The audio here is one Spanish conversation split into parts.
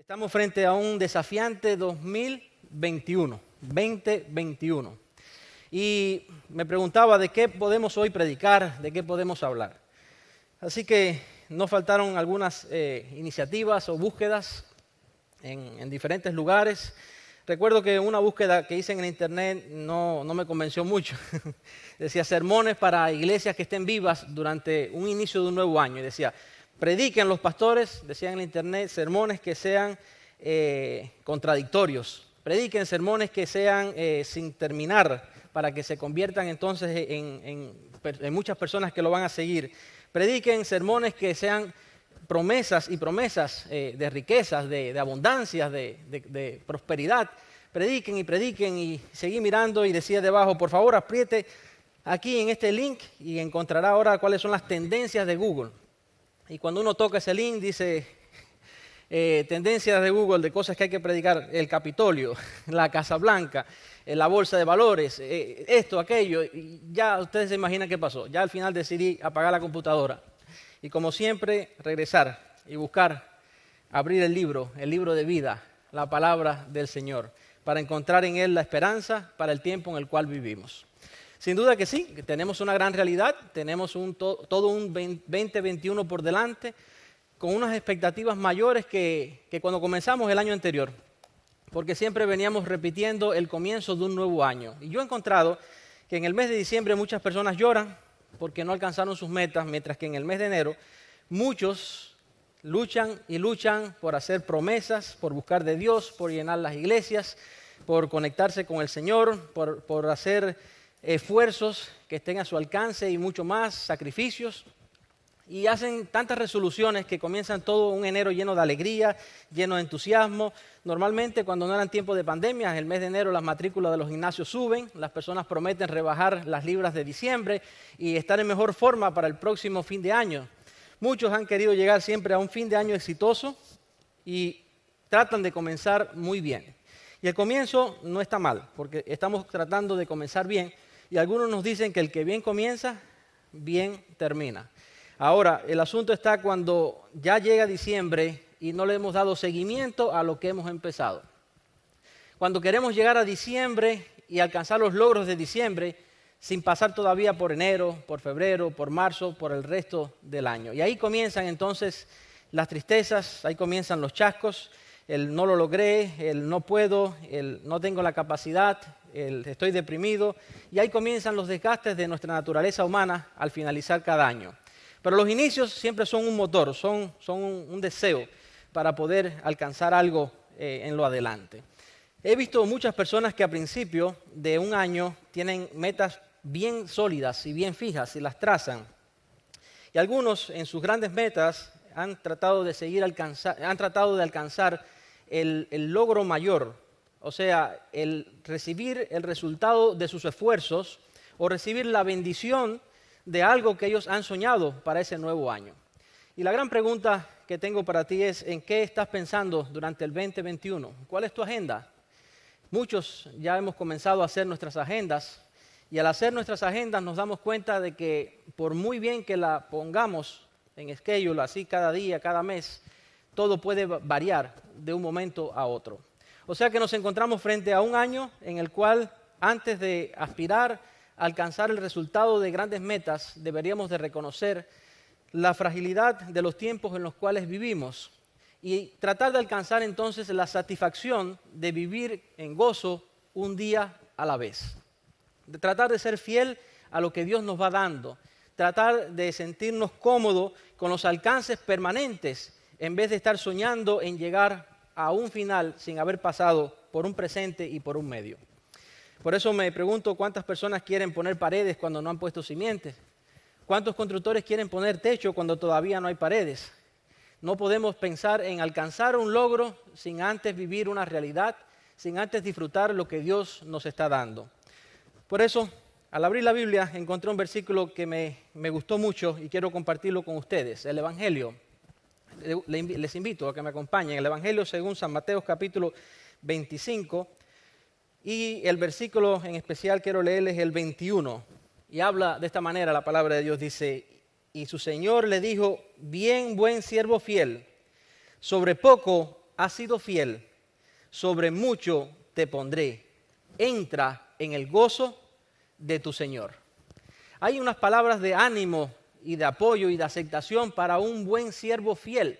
Estamos frente a un desafiante 2021. Y me preguntaba de qué podemos hoy predicar, de qué podemos hablar. Así que no faltaron algunas iniciativas o búsquedas en diferentes lugares. Recuerdo que una búsqueda que hice en el internet no me convenció mucho. Decía sermones para iglesias que estén vivas durante un inicio de un nuevo año. Y decía, prediquen los pastores, decía en el internet, sermones que sean contradictorios. Prediquen sermones que sean sin terminar, para que se conviertan entonces en muchas personas que lo van a seguir. Prediquen sermones que sean promesas y promesas de riquezas, de abundancias, de prosperidad. Prediquen y seguí mirando y decía debajo, por favor apriete aquí en este link y encontrará ahora cuáles son las tendencias de Google. Y cuando uno toca ese link dice tendencias de Google de cosas que hay que predicar: el Capitolio, la Casa Blanca, la Bolsa de Valores, esto, aquello. Y ya ustedes se imaginan qué pasó. Ya al final decidí apagar la computadora y, como siempre, regresar y buscar abrir el libro de vida, la palabra del Señor, para encontrar en él la esperanza para el tiempo en el cual vivimos. Sin duda que sí, que tenemos una gran realidad, tenemos todo un 2021 por delante, con unas expectativas mayores que cuando comenzamos el año anterior, porque siempre veníamos repitiendo el comienzo de un nuevo año. Y yo he encontrado que en el mes de diciembre muchas personas lloran porque no alcanzaron sus metas, mientras que en el mes de enero muchos luchan y luchan por hacer promesas, por buscar de Dios, por llenar las iglesias, por conectarse con el Señor, por hacer esfuerzos que estén a su alcance y mucho más, sacrificios. Y hacen tantas resoluciones que comienzan todo un enero lleno de alegría, lleno de entusiasmo. Normalmente, cuando no eran tiempos de pandemia, el mes de enero las matrículas de los gimnasios suben, las personas prometen rebajar las libras de diciembre y estar en mejor forma para el próximo fin de año. Muchos han querido llegar siempre a un fin de año exitoso y tratan de comenzar muy bien. Y el comienzo no está mal, porque estamos tratando de comenzar bien, y algunos nos dicen que el que bien comienza, bien termina. Ahora, el asunto está cuando ya llega diciembre y no le hemos dado seguimiento a lo que hemos empezado. Cuando queremos llegar a diciembre y alcanzar los logros de diciembre sin pasar todavía por enero, por febrero, por marzo, por el resto del año. Y ahí comienzan entonces las tristezas, ahí comienzan los chascos, el no lo logré, el no puedo, el no tengo la capacidad, el estoy deprimido. Y ahí comienzan los desgastes de nuestra naturaleza humana al finalizar cada año. Pero los inicios siempre son un motor, son un deseo para poder alcanzar algo en lo adelante. He visto muchas personas que a principio de un año tienen metas bien sólidas y bien fijas y las trazan. Y algunos en sus grandes metas han tratado de alcanzar el logro mayor, o sea, el recibir el resultado de sus esfuerzos o recibir la bendición de algo que ellos han soñado para ese nuevo año. Y la gran pregunta que tengo para ti es, ¿en qué estás pensando durante el 2021? ¿Cuál es tu agenda? Muchos ya hemos comenzado a hacer nuestras agendas, y al hacer nuestras agendas nos damos cuenta de que por muy bien que la pongamos en schedule, así cada día, cada mes, todo puede variar de un momento a otro. O sea que nos encontramos frente a un año en el cual, antes de aspirar alcanzar el resultado de grandes metas, deberíamos de reconocer la fragilidad de los tiempos en los cuales vivimos y tratar de alcanzar entonces la satisfacción de vivir en gozo un día a la vez. De tratar de ser fiel a lo que Dios nos va dando, tratar de sentirnos cómodos con los alcances permanentes en vez de estar soñando en llegar a un final sin haber pasado por un presente y por un medio. Por eso me pregunto cuántas personas quieren poner paredes cuando no han puesto simientes. ¿Cuántos constructores quieren poner techo cuando todavía no hay paredes? No podemos pensar en alcanzar un logro sin antes vivir una realidad, sin antes disfrutar lo que Dios nos está dando. Por eso, al abrir la Biblia, encontré un versículo que me gustó mucho y quiero compartirlo con ustedes. El Evangelio. Les invito a que me acompañen. El Evangelio según San Mateo capítulo 25. Y el versículo en especial quiero leerles el 21, y habla de esta manera la palabra de Dios, dice, y su Señor le dijo, bien, buen siervo fiel, sobre poco has sido fiel, sobre mucho te pondré. Entra en el gozo de tu Señor. Hay unas palabras de ánimo y de apoyo y de aceptación para un buen siervo fiel,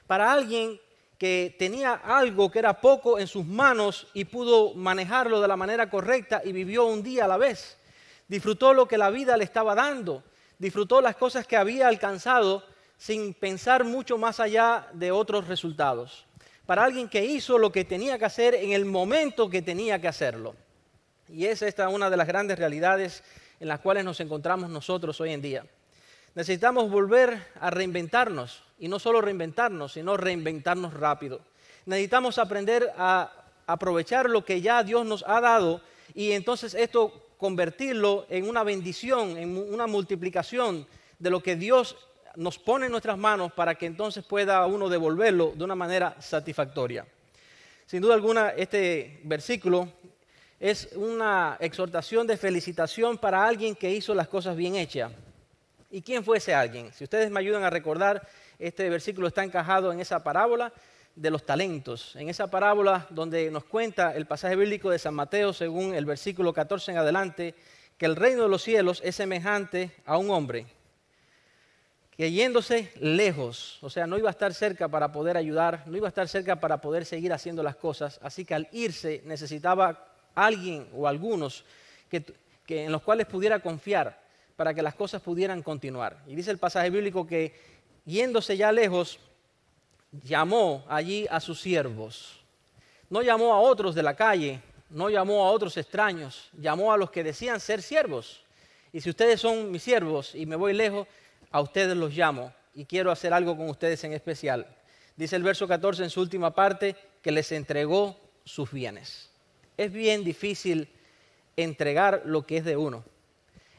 para alguien que tenía algo que era poco en sus manos y pudo manejarlo de la manera correcta y vivió un día a la vez. Disfrutó lo que la vida le estaba dando, disfrutó las cosas que había alcanzado sin pensar mucho más allá de otros resultados. Para alguien que hizo lo que tenía que hacer en el momento que tenía que hacerlo. Y es esta una de las grandes realidades en las cuales nos encontramos nosotros hoy en día. Necesitamos volver a reinventarnos, y no solo reinventarnos, sino reinventarnos rápido. Necesitamos aprender a aprovechar lo que ya Dios nos ha dado y entonces esto convertirlo en una bendición, en una multiplicación de lo que Dios nos pone en nuestras manos para que entonces pueda uno devolverlo de una manera satisfactoria. Sin duda alguna, este versículo es una exhortación de felicitación para alguien que hizo las cosas bien hechas. ¿Y quién fue ese alguien? Si ustedes me ayudan a recordar, este versículo está encajado en esa parábola de los talentos, en esa parábola donde nos cuenta el pasaje bíblico de San Mateo, según el versículo 14 en adelante, que el reino de los cielos es semejante a un hombre que yéndose lejos, o sea, no iba a estar cerca para poder ayudar, no iba a estar cerca para poder seguir haciendo las cosas, así que al irse necesitaba alguien o algunos en los cuales pudiera confiar para que las cosas pudieran continuar. Y dice el pasaje bíblico que yéndose ya lejos, llamó allí a sus siervos. No llamó a otros de la calle, no llamó a otros extraños, llamó a los que decían ser siervos. Y si ustedes son mis siervos y me voy lejos, a ustedes los llamo y quiero hacer algo con ustedes en especial. Dice el verso 14 en su última parte que les entregó sus bienes. Es bien difícil entregar lo que es de uno.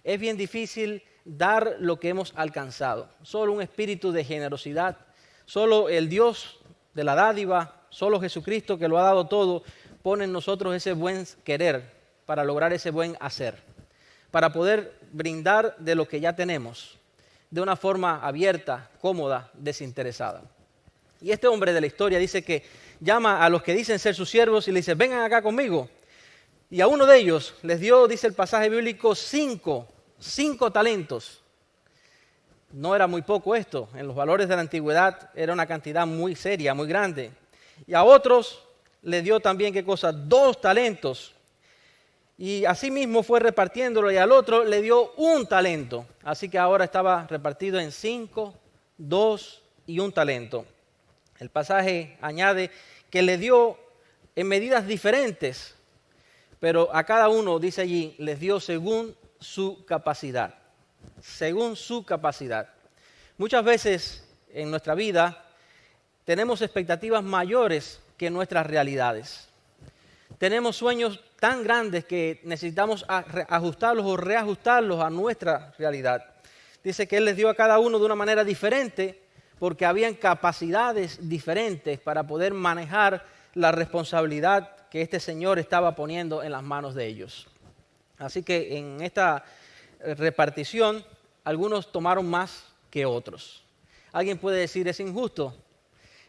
Es bien difícil dar lo que hemos alcanzado. Solo un espíritu de generosidad, solo el Dios de la dádiva, solo Jesucristo que lo ha dado todo, pone en nosotros ese buen querer para lograr ese buen hacer, para poder brindar de lo que ya tenemos, de una forma abierta, cómoda, desinteresada. Y este hombre de la historia dice que llama a los que dicen ser sus siervos y le dice, vengan acá conmigo. Y a uno de ellos les dio, dice el pasaje bíblico, cinco talentos. No era muy poco esto. En los valores de la antigüedad era una cantidad muy seria, muy grande. Y a otros le dio también, ¿qué cosa? 2 talentos. Y así mismo fue repartiéndolo y al otro le dio 1 talento. Así que ahora estaba repartido en 5, 2 y 1 talento. El pasaje añade que le dio en medidas diferentes, pero a cada uno, dice allí, les dio según su capacidad. Según su capacidad. Muchas veces en nuestra vida tenemos expectativas mayores que nuestras realidades. Tenemos sueños tan grandes que necesitamos ajustarlos o reajustarlos a nuestra realidad. Dice que Él les dio a cada uno de una manera diferente porque habían capacidades diferentes para poder manejar la responsabilidad que este Señor estaba poniendo en las manos de ellos. Así que en esta repartición, algunos tomaron más que otros. Alguien puede decir, es injusto.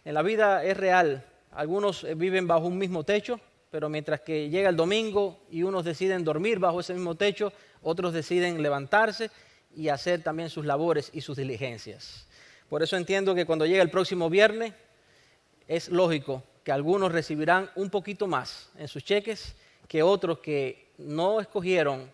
En la vida es real. Algunos viven bajo un mismo techo, pero mientras que llega el domingo y unos deciden dormir bajo ese mismo techo, otros deciden levantarse y hacer también sus labores y sus diligencias. Por eso entiendo que cuando llega el próximo viernes, es lógico que algunos recibirán un poquito más en sus cheques que otros que no escogieron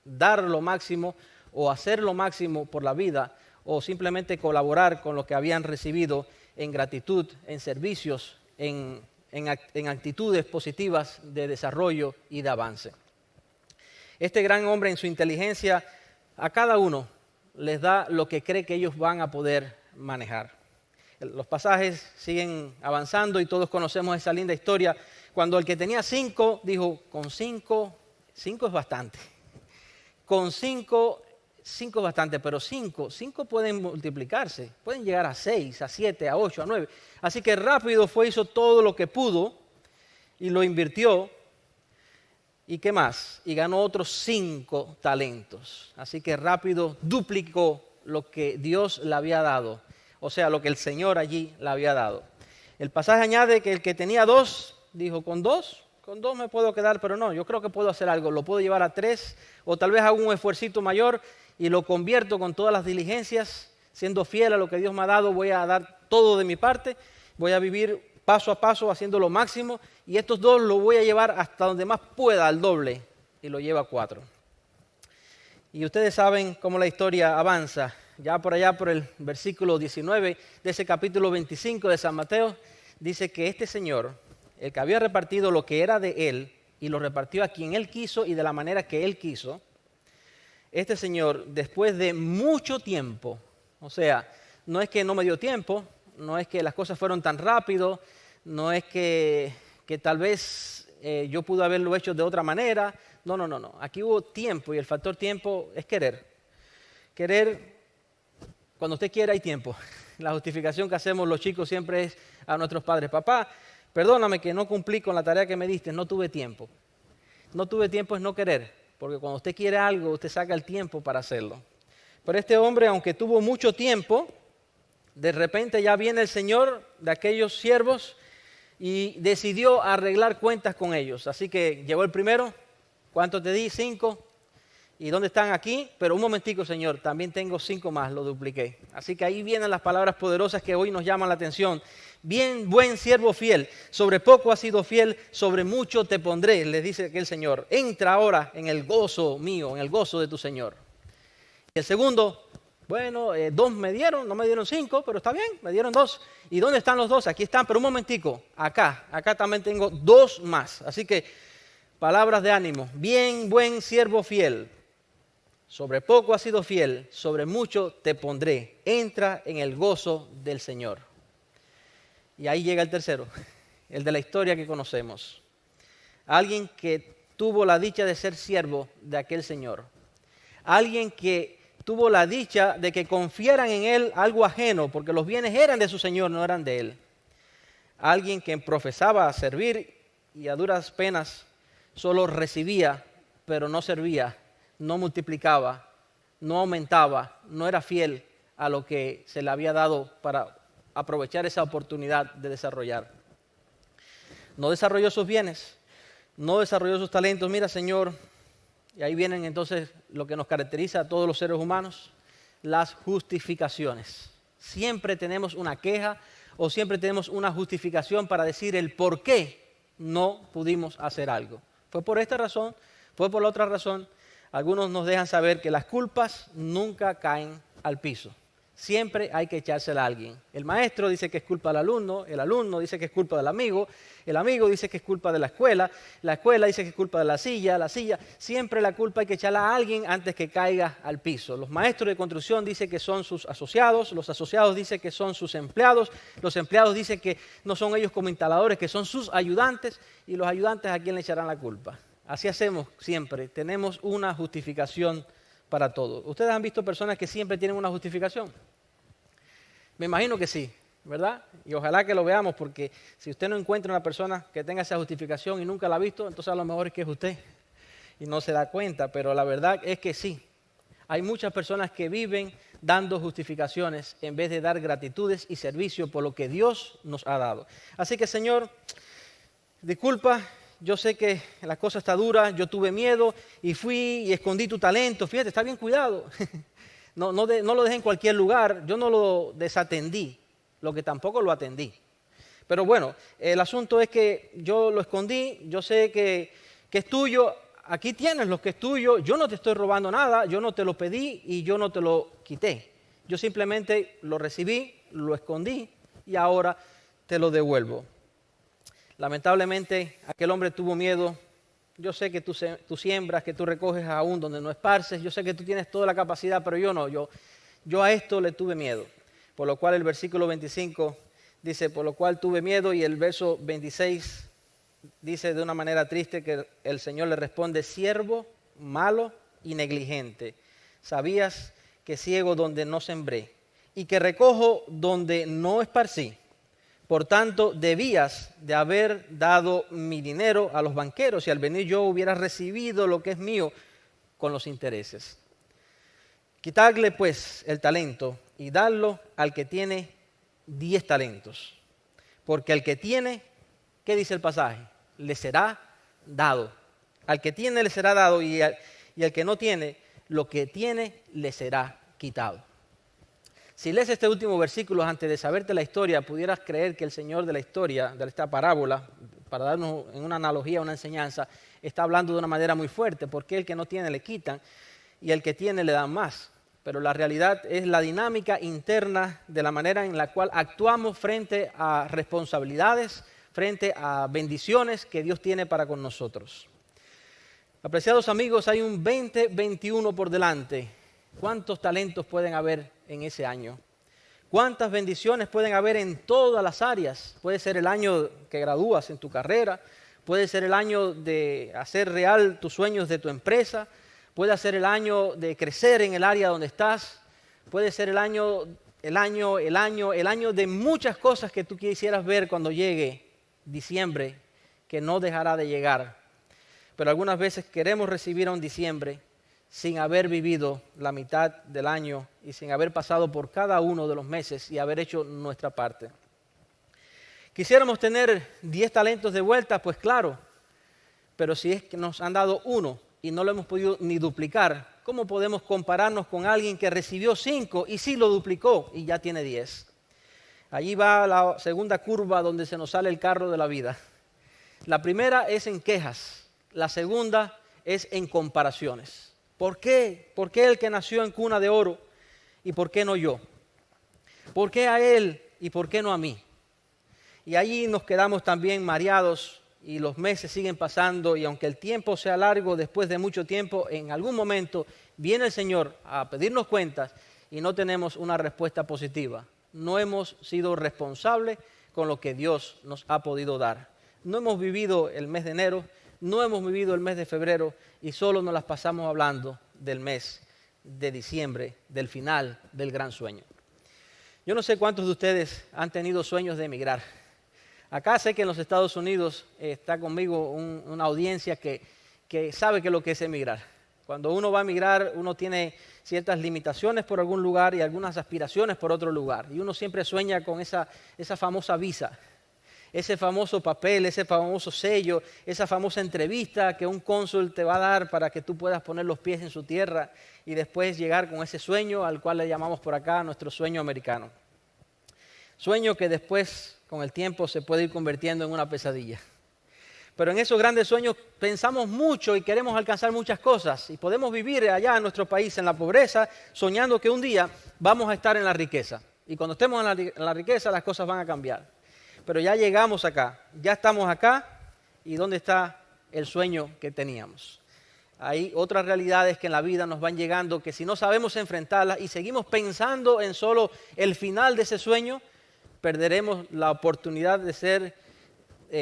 dar lo máximo o hacer lo máximo por la vida o simplemente colaborar con lo que habían recibido en gratitud, en servicios, en actitudes positivas de desarrollo y de avance. Este gran hombre en su inteligencia a cada uno les da lo que cree que ellos van a poder manejar. Los pasajes siguen avanzando y todos conocemos esa linda historia. Cuando el que tenía 5 dijo, con 5 es bastante. Con 5 es bastante, pero 5 pueden multiplicarse, pueden llegar a 6, a 7, a 8, a 9. Así que rápido hizo todo lo que pudo y lo invirtió. ¿Y qué más? Y ganó otros 5 talentos. Así que rápido duplicó lo que Dios le había dado. O sea, lo que el Señor allí le había dado. El pasaje añade que el que tenía 2, dijo, con dos me puedo quedar, pero no, yo creo que puedo hacer algo, lo puedo llevar a 3, o tal vez hago un esfuercito mayor y lo convierto con todas las diligencias, siendo fiel a lo que Dios me ha dado, voy a dar todo de mi parte, voy a vivir paso a paso haciendo lo máximo, y estos 2 los voy a llevar hasta donde más pueda, al doble, y lo lleva a 4. Y ustedes saben cómo la historia avanza. Ya por allá, por el versículo 19 de ese capítulo 25 de San Mateo, dice que este señor, el que había repartido lo que era de él, y lo repartió a quien él quiso y de la manera que él quiso, este señor, después de mucho tiempo, o sea, no es que no me dio tiempo, no es que las cosas fueron tan rápido, no es que tal vez yo pude haberlo hecho de otra manera, no. Aquí hubo tiempo, y el factor tiempo es querer. Querer, cuando usted quiere hay tiempo. La justificación que hacemos los chicos siempre es a nuestros padres: papá, perdóname que no cumplí con la tarea que me diste, no tuve tiempo. No tuve tiempo es no querer, porque cuando usted quiere algo, usted saca el tiempo para hacerlo. Pero este hombre, aunque tuvo mucho tiempo, de repente ya viene el Señor de aquellos siervos y decidió arreglar cuentas con ellos. Así que llegó el primero. ¿Cuánto te di? 5. ¿Y dónde están? Aquí. Pero un momentico, Señor, también tengo 5 más, lo dupliqué. Así que ahí vienen las palabras poderosas que hoy nos llaman la atención. Bien, buen siervo fiel, sobre poco has sido fiel, sobre mucho te pondré, le dice aquel Señor. Entra ahora en el gozo mío, en el gozo de tu Señor. Y el segundo, bueno, 2 me dieron, no me dieron 5, pero está bien, me dieron 2. ¿Y dónde están los 2? Aquí están, pero un momentico, acá también tengo 2 más. Así que, palabras de ánimo. Bien, buen siervo fiel, sobre poco has sido fiel, sobre mucho te pondré. Entra en el gozo del Señor. Y ahí llega el tercero, el de la historia que conocemos. Alguien que tuvo la dicha de ser siervo de aquel Señor. Alguien que tuvo la dicha de que confiaran en él algo ajeno, porque los bienes eran de su Señor, no eran de él. Alguien que profesaba servir y a duras penas solo recibía, pero no servía, no multiplicaba, no aumentaba, no era fiel a lo que se le había dado para aprovechar esa oportunidad de desarrollar. No desarrolló sus bienes, no desarrolló sus talentos. Mira, Señor, y ahí vienen entonces lo que nos caracteriza a todos los seres humanos, las justificaciones. Siempre tenemos una queja o siempre tenemos una justificación para decir el por qué no pudimos hacer algo. Fue por esta razón, fue por la otra razón. Algunos nos dejan saber que las culpas nunca caen al piso. Siempre hay que echársela a alguien. El maestro dice que es culpa del alumno, el alumno dice que es culpa del amigo, el amigo dice que es culpa de la escuela dice que es culpa de la silla. Siempre la culpa hay que echarla a alguien antes que caiga al piso. Los maestros de construcción dicen que son sus asociados, los asociados dicen que son sus empleados, los empleados dicen que no son ellos como instaladores, que son sus ayudantes, y los ayudantes a quién le echarán la culpa. Así hacemos siempre, tenemos una justificación para todo. ¿Ustedes han visto personas que siempre tienen una justificación? Me imagino que sí, ¿verdad? Y ojalá que lo veamos, porque si usted no encuentra una persona que tenga esa justificación y nunca la ha visto, entonces a lo mejor es que es usted y no se da cuenta, pero la verdad es que sí. Hay muchas personas que viven dando justificaciones en vez de dar gratitudes y servicio por lo que Dios nos ha dado. Así que, Señor, disculpa. Yo sé que la cosa está dura, yo tuve miedo y fui y escondí tu talento. Fíjate, está bien cuidado. No lo dejé en cualquier lugar, yo no lo desatendí, lo que tampoco lo atendí. Pero bueno, el asunto es que yo lo escondí, yo sé que es tuyo, aquí tienes lo que es tuyo, yo no te estoy robando nada, yo no te lo pedí y yo no te lo quité. Yo simplemente lo recibí, lo escondí y ahora te lo devuelvo. Lamentablemente, aquel hombre tuvo miedo. Yo sé que tú siembras, que tú recoges aún donde no esparces. Yo sé que tú tienes toda la capacidad, pero yo no. Yo a esto le tuve miedo. Por lo cual el versículo 25 dice, por lo cual tuve miedo. Y el verso 26 dice de una manera triste que el Señor le responde, siervo malo y negligente. Sabías que ciego donde no sembré y que recojo donde no esparcí. Por tanto, debías de haber dado mi dinero a los banqueros y al venir yo hubiera recibido lo que es mío con los intereses. Quitadle pues el talento y dadlo al que tiene 10 talentos. Porque al que tiene, ¿qué dice el pasaje? Le será dado. Al que tiene le será dado y al que no tiene, lo que tiene le será quitado. Si lees este último versículo antes de saberte la historia, pudieras creer que el Señor de la historia, de esta parábola, para darnos en una analogía, una enseñanza, está hablando de una manera muy fuerte, porque el que no tiene le quitan y el que tiene le dan más. Pero la realidad es la dinámica interna de la manera en la cual actuamos frente a responsabilidades, frente a bendiciones que Dios tiene para con nosotros. Apreciados amigos, hay un 2021 por delante. ¿Cuántos talentos pueden haber en ese año? ¿Cuántas bendiciones pueden haber en todas las áreas? Puede ser el año que gradúas en tu carrera, puede ser el año de hacer real tus sueños de tu empresa, puede ser el año de crecer en el área donde estás, puede ser el año de muchas cosas que tú quisieras ver cuando llegue diciembre, que no dejará de llegar. Pero algunas veces queremos recibir a un diciembre sin haber vivido la mitad del año y sin haber pasado por cada uno de los meses y haber hecho nuestra parte. ¿Quisiéramos tener 10 talentos de vuelta? Pues claro, pero si es que nos han dado uno y no lo hemos podido ni duplicar, ¿cómo podemos compararnos con alguien que recibió 5 y sí lo duplicó y ya tiene 10? Allí va la segunda curva donde se nos sale el carro de la vida. La primera es en quejas, la segunda es en comparaciones. ¿Por qué? ¿Por qué el que nació en cuna de oro y por qué no yo? ¿Por qué a él y por qué no a mí? Y allí nos quedamos también mareados y los meses siguen pasando y aunque el tiempo sea largo, después de mucho tiempo, en algún momento viene el Señor a pedirnos cuentas y no tenemos una respuesta positiva. No hemos sido responsables con lo que Dios nos ha podido dar. No hemos vivido el mes de enero, no hemos vivido el mes de febrero y solo nos las pasamos hablando del mes de diciembre, del final del gran sueño. Yo no sé cuántos de ustedes han tenido sueños de emigrar. Acá sé que en los Estados Unidos está conmigo una audiencia que sabe qué es lo que es emigrar. Cuando uno va a emigrar, uno tiene ciertas limitaciones por algún lugar y algunas aspiraciones por otro lugar. Y uno siempre sueña con esa famosa visa, ese famoso papel, ese famoso sello, esa famosa entrevista que un cónsul te va a dar para que tú puedas poner los pies en su tierra y después llegar con ese sueño al cual le llamamos por acá nuestro sueño americano. Sueño que después, con el tiempo, se puede ir convirtiendo en una pesadilla. Pero en esos grandes sueños pensamos mucho y queremos alcanzar muchas cosas. Y podemos vivir allá en nuestro país en la pobreza, soñando que un día vamos a estar en la riqueza. Y cuando estemos en la riqueza, las cosas van a cambiar. Pero ya llegamos acá, ya estamos acá. ¿Y dónde está el sueño que teníamos? Hay otras realidades que en la vida nos van llegando que si no sabemos enfrentarlas y seguimos pensando en solo el final de ese sueño, perderemos la oportunidad de ser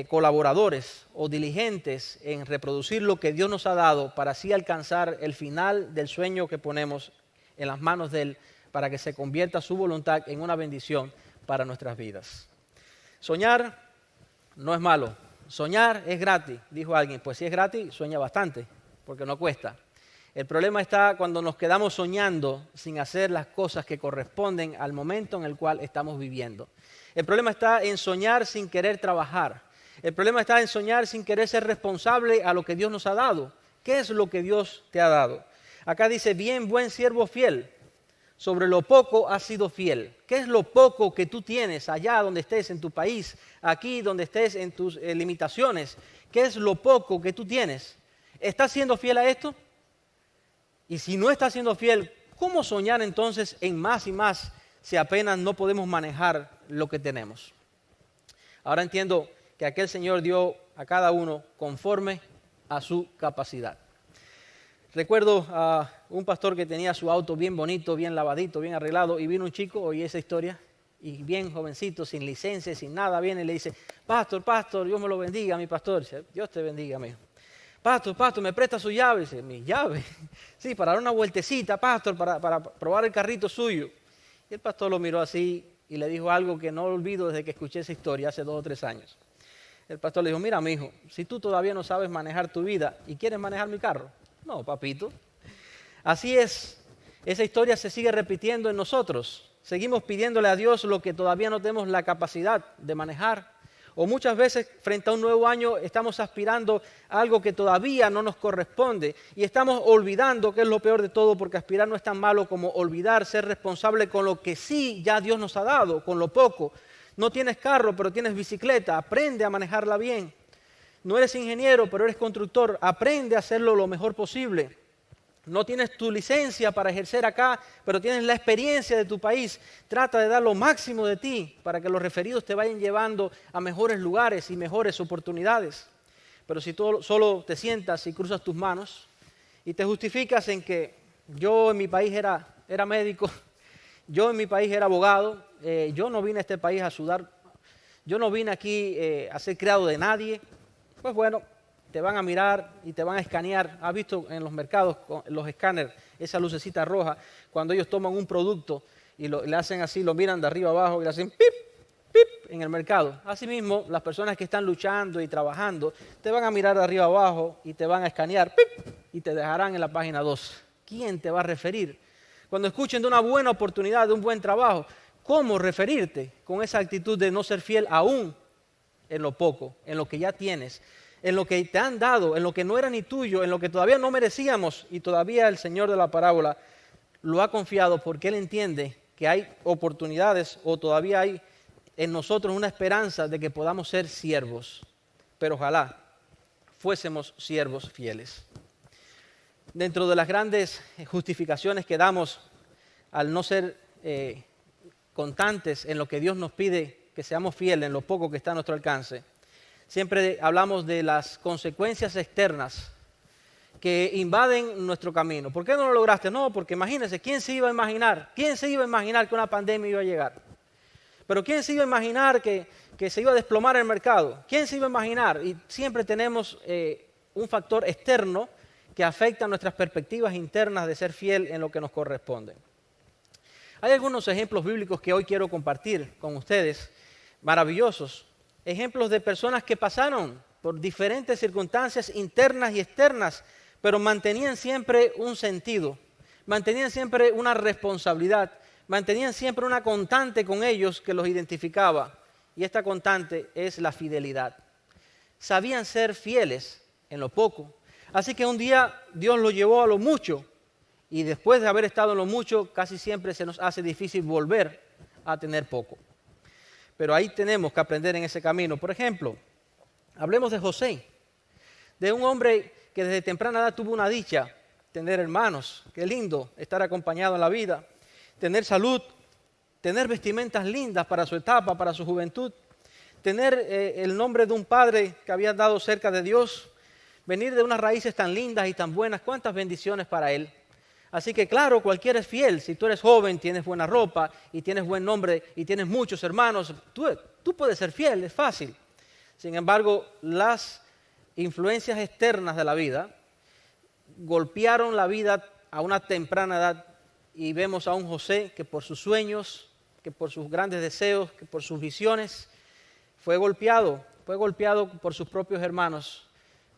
colaboradores o diligentes en reproducir lo que Dios nos ha dado para así alcanzar el final del sueño que ponemos en las manos de Él para que se convierta su voluntad en una bendición para nuestras vidas. Soñar no es malo, soñar es gratis, dijo alguien. Pues si es gratis, sueña bastante, porque no cuesta. El problema está cuando nos quedamos soñando sin hacer las cosas que corresponden al momento en el cual estamos viviendo. El problema está en soñar sin querer trabajar. El problema está en soñar sin querer ser responsable a lo que Dios nos ha dado. ¿Qué es lo que Dios te ha dado? Acá dice, bien, buen siervo fiel. Sobre lo poco has sido fiel. ¿Qué es lo poco que tú tienes allá donde estés en tu país, aquí donde estés en tus limitaciones? ¿Qué es lo poco que tú tienes? ¿Estás siendo fiel a esto? Y si no estás siendo fiel, ¿cómo soñar entonces en más y más si apenas no podemos manejar lo que tenemos? Ahora entiendo que aquel Señor dio a cada uno conforme a su capacidad. Recuerdo a un pastor que tenía su auto bien bonito, bien lavadito, bien arreglado, y vino un chico, oí esa historia, y bien jovencito, sin licencia, sin nada, viene y le dice, pastor, Dios me lo bendiga, mi pastor. Dice, Dios te bendiga, amigo. Pastor, ¿me presta su llave? Dice, ¿mi llave? Sí, para dar una vueltecita, pastor, para probar el carrito suyo. Y el pastor lo miró así y le dijo algo que no olvido desde que escuché esa historia hace 2 o 3 años. El pastor le dijo, mira, mijo, si tú todavía no sabes manejar tu vida y quieres manejar mi carro. No, papito. Así es, esa historia se sigue repitiendo en nosotros. Seguimos pidiéndole a Dios lo que todavía no tenemos la capacidad de manejar. O muchas veces frente a un nuevo año estamos aspirando a algo que todavía no nos corresponde y estamos olvidando, que es lo peor de todo, porque aspirar no es tan malo como olvidar ser responsable con lo que sí ya Dios nos ha dado, con lo poco. No tienes carro, pero tienes bicicleta, aprende a manejarla bien. No eres ingeniero, pero eres constructor, aprende a hacerlo lo mejor posible. No tienes tu licencia para ejercer acá, pero tienes la experiencia de tu país. Trata de dar lo máximo de ti para que los referidos te vayan llevando a mejores lugares y mejores oportunidades. Pero si tú solo te sientas y cruzas tus manos y te justificas en que yo en mi país era médico, yo en mi país era abogado, yo no vine a este país a sudar, yo no vine aquí a ser criado de nadie, pues bueno, te van a mirar y te van a escanear. ¿Has visto en los mercados los escáneres, esa lucecita roja, cuando ellos toman un producto y le hacen así, lo miran de arriba abajo y le hacen pip, pip en el mercado? Asimismo, las personas que están luchando y trabajando te van a mirar de arriba abajo y te van a escanear pip, y te dejarán en la página 2. ¿Quién te va a referir? Cuando escuchen de una buena oportunidad, de un buen trabajo, ¿cómo referirte con esa actitud de no ser fiel aún en lo poco, en lo que ya tienes, en lo que te han dado, en lo que no era ni tuyo, en lo que todavía no merecíamos y todavía el Señor de la parábola lo ha confiado porque Él entiende que hay oportunidades o todavía hay en nosotros una esperanza de que podamos ser siervos, pero ojalá fuésemos siervos fieles. Dentro de las grandes justificaciones que damos al no ser constantes en lo que Dios nos pide, que seamos fieles en lo poco que está a nuestro alcance, siempre hablamos de las consecuencias externas que invaden nuestro camino. ¿Por qué no lo lograste? No, porque imagínense, ¿quién se iba a imaginar? ¿Quién se iba a imaginar que una pandemia iba a llegar? Pero ¿quién se iba a imaginar que se iba a desplomar el mercado? ¿Quién se iba a imaginar? Y siempre tenemos un factor externo que afecta nuestras perspectivas internas de ser fiel en lo que nos corresponde. Hay algunos ejemplos bíblicos que hoy quiero compartir con ustedes, maravillosos. Ejemplos de personas que pasaron por diferentes circunstancias internas y externas, pero mantenían siempre un sentido, mantenían siempre una responsabilidad, mantenían siempre una constante con ellos que los identificaba. Y esta constante es la fidelidad. Sabían ser fieles en lo poco. Así que un día Dios los llevó a lo mucho y después de haber estado en lo mucho, casi siempre se nos hace difícil volver a tener poco. Pero ahí tenemos que aprender en ese camino. Por ejemplo, hablemos de José, de un hombre que desde temprana edad tuvo una dicha, tener hermanos. Qué lindo estar acompañado en la vida, tener salud, tener vestimentas lindas para su etapa, para su juventud, tener el nombre de un padre que había dado cerca de Dios, venir de unas raíces tan lindas y tan buenas. Cuántas bendiciones para él. Así que claro, cualquiera es fiel. Si tú eres joven, tienes buena ropa y tienes buen nombre y tienes muchos hermanos, tú puedes ser fiel, es fácil. Sin embargo, las influencias externas de la vida golpearon la vida a una temprana edad y vemos a un José que por sus sueños, que por sus grandes deseos, que por sus visiones, fue golpeado por sus propios hermanos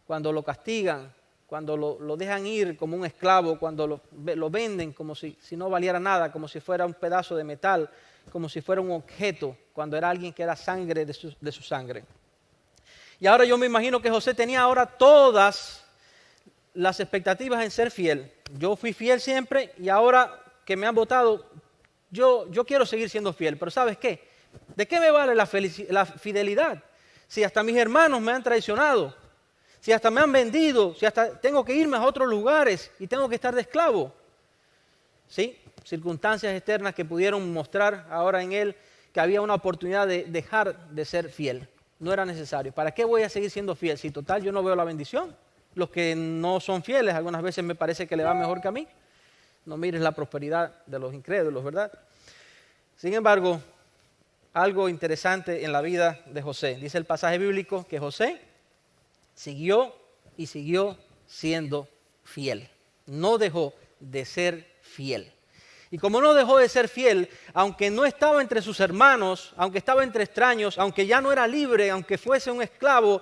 cuando lo castigan, cuando lo dejan ir como un esclavo, cuando lo venden como si no valiera nada, como si fuera un pedazo de metal, como si fuera un objeto, cuando era alguien que era sangre de su sangre. Y ahora yo me imagino que José tenía ahora todas las expectativas en ser fiel. Yo fui fiel siempre y ahora que me han votado, yo quiero seguir siendo fiel. Pero ¿sabes qué? ¿De qué me vale la fidelidad? Si hasta mis hermanos me han traicionado, si hasta me han vendido, si hasta tengo que irme a otros lugares y tengo que estar de esclavo. ¿Sí? Circunstancias externas que pudieron mostrar ahora en él que había una oportunidad de dejar de ser fiel. No era necesario. ¿Para qué voy a seguir siendo fiel? Si total yo no veo la bendición. Los que no son fieles, algunas veces me parece que le va mejor que a mí. No mires la prosperidad de los incrédulos, ¿verdad? Sin embargo, algo interesante en la vida de José. Dice el pasaje bíblico que José siguió y siguió siendo fiel. No dejó de ser fiel. Y como no dejó de ser fiel, aunque no estaba entre sus hermanos, aunque estaba entre extraños, aunque ya no era libre, aunque fuese un esclavo,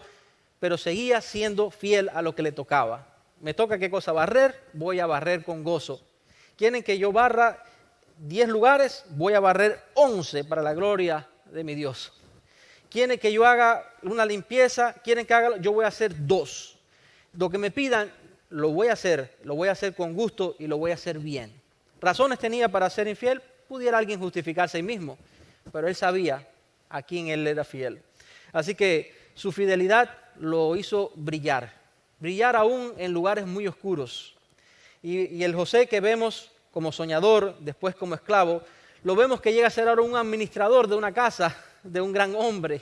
pero seguía siendo fiel a lo que le tocaba. Me toca qué cosa barrer, voy a barrer con gozo. ¿Quieren que yo barra 10 lugares? Voy a barrer 11 para la gloria de mi Dios. quieren que yo haga una limpieza, quieren que haga, yo voy a hacer 2. Lo que me pidan, lo voy a hacer con gusto y lo voy a hacer bien. Razones tenía para ser infiel, pudiera alguien justificarse a sí mismo, pero él sabía a quién él era fiel. Así que su fidelidad lo hizo brillar aún en lugares muy oscuros. Y el José que vemos como soñador, después como esclavo, lo vemos que llega a ser ahora un administrador de una casa, de un gran hombre.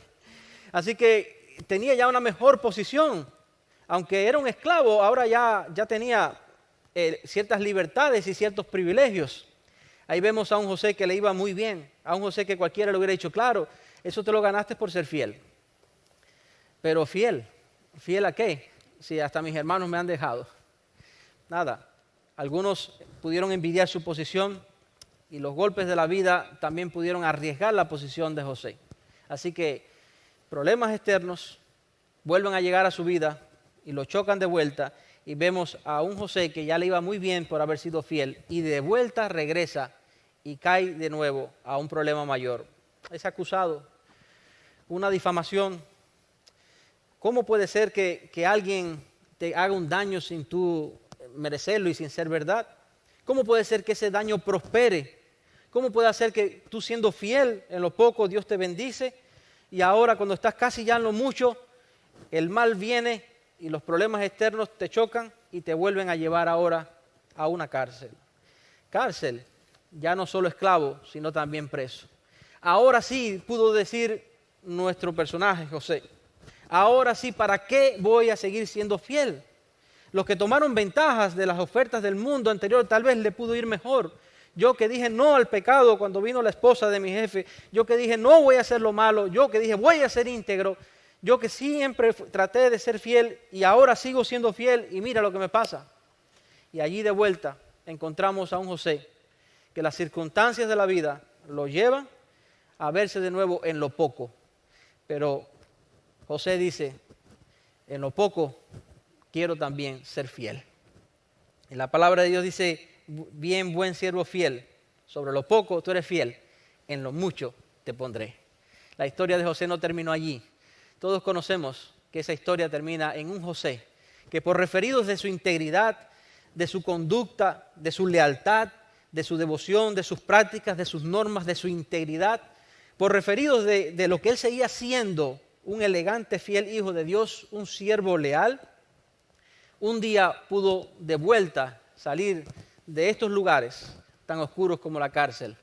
Así que tenía ya una mejor posición. Aunque era un esclavo, ahora ya tenía ciertas libertades y ciertos privilegios. Ahí vemos a un José que le iba muy bien, a un José que cualquiera le hubiera dicho, claro, eso te lo ganaste por ser fiel. Pero fiel, ¿fiel a qué? Si hasta mis hermanos me han dejado. Nada, algunos pudieron envidiar su posición y los golpes de la vida también pudieron arriesgar la posición de José. Así que problemas externos vuelven a llegar a su vida y lo chocan de vuelta y vemos a un José que ya le iba muy bien por haber sido fiel y de vuelta regresa y cae de nuevo a un problema mayor. Es acusado, una difamación. ¿Cómo puede ser que alguien te haga un daño sin tú merecerlo y sin ser verdad? ¿Cómo puede ser que ese daño prospere? ¿Cómo puede ser que tú siendo fiel en lo poco Dios te bendice y ahora cuando estás casi ya en lo mucho, el mal viene y los problemas externos te chocan y te vuelven a llevar ahora a una cárcel? Cárcel, ya no solo esclavo, sino también preso. Ahora sí pudo decir nuestro personaje, José, ahora sí, ¿para qué voy a seguir siendo fiel? Los que tomaron ventajas de las ofertas del mundo anterior, tal vez le pudo ir mejor. Yo que dije no al pecado cuando vino la esposa de mi jefe, yo que dije no voy a hacer lo malo, yo que dije voy a ser íntegro, yo que siempre traté de ser fiel y ahora sigo siendo fiel y mira lo que me pasa. Y allí de vuelta encontramos a un José que las circunstancias de la vida lo llevan a verse de nuevo en lo poco. Pero José dice, en lo poco quiero también ser fiel. Y la palabra de Dios dice, bien, buen siervo fiel, sobre lo poco tú eres fiel, en lo mucho te pondré. La historia de José no terminó allí. Todos conocemos que esa historia termina en un José que por referidos de su integridad, de su conducta, de su lealtad, de su devoción, de sus prácticas, de sus normas, de su integridad, por referidos de lo que él seguía siendo un elegante, fiel hijo de Dios, un siervo leal, un día pudo de vuelta salir de estos lugares tan oscuros como la cárcel.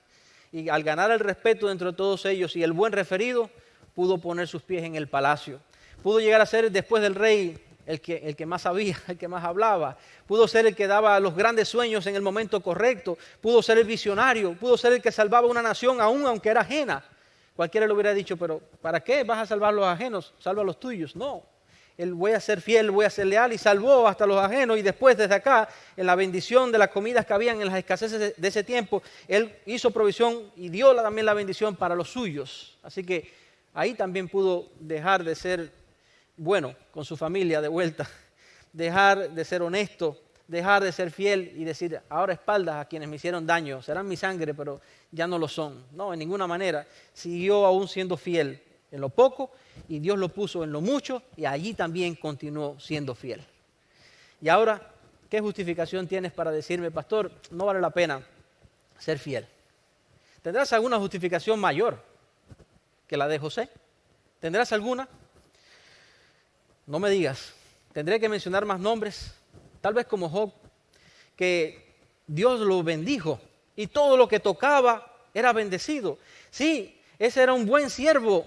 Y al ganar el respeto entre todos ellos y el buen referido, pudo poner sus pies en el palacio. Pudo llegar a ser después del rey el que más sabía, el que más hablaba. Pudo ser el que daba los grandes sueños en el momento correcto. Pudo ser el visionario. Pudo ser el que salvaba una nación aún aunque era ajena. Cualquiera le hubiera dicho, pero ¿para qué vas a salvar los ajenos? Salva los tuyos. No. Él voy a ser fiel, voy a ser leal y salvó hasta los ajenos y después desde acá, en la bendición de las comidas que habían en las escaseces de ese tiempo, él hizo provisión y dio también la bendición para los suyos. Así que ahí también pudo dejar de ser bueno con su familia de vuelta, dejar de ser honesto, dejar de ser fiel y decir, ahora espaldas a quienes me hicieron daño, serán mi sangre, pero ya no lo son. No, en ninguna manera. Siguió aún siendo fiel en lo poco y Dios lo puso en lo mucho y allí también continuó siendo fiel. Y ahora, ¿qué justificación tienes para decirme, pastor, no vale la pena ser fiel? ¿Tendrás alguna justificación mayor que la de José? ¿Tendrás alguna? No me digas. Tendré que mencionar más nombres, tal vez como Job, que Dios lo bendijo y todo lo que tocaba era bendecido. Sí, ese era un buen siervo.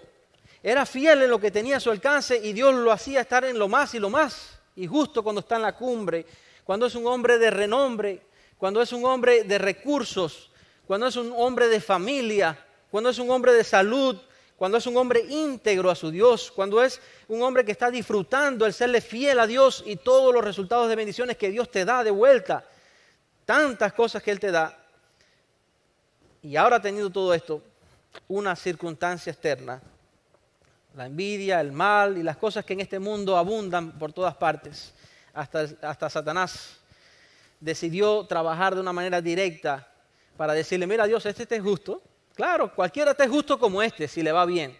Era fiel en lo que tenía a su alcance y Dios lo hacía estar en lo más y lo más. Y justo cuando está en la cumbre, cuando es un hombre de renombre, cuando es un hombre de recursos, cuando es un hombre de familia, cuando es un hombre de salud, cuando es un hombre íntegro a su Dios, cuando es un hombre que está disfrutando el serle fiel a Dios y todos los resultados de bendiciones que Dios te da de vuelta. Tantas cosas que Él te da. Y ahora teniendo todo esto, una circunstancia externa, la envidia, el mal y las cosas que en este mundo abundan por todas partes. Hasta Satanás decidió trabajar de una manera directa para decirle, mira Dios, este es justo. Claro, cualquiera está justo como este, si le va bien.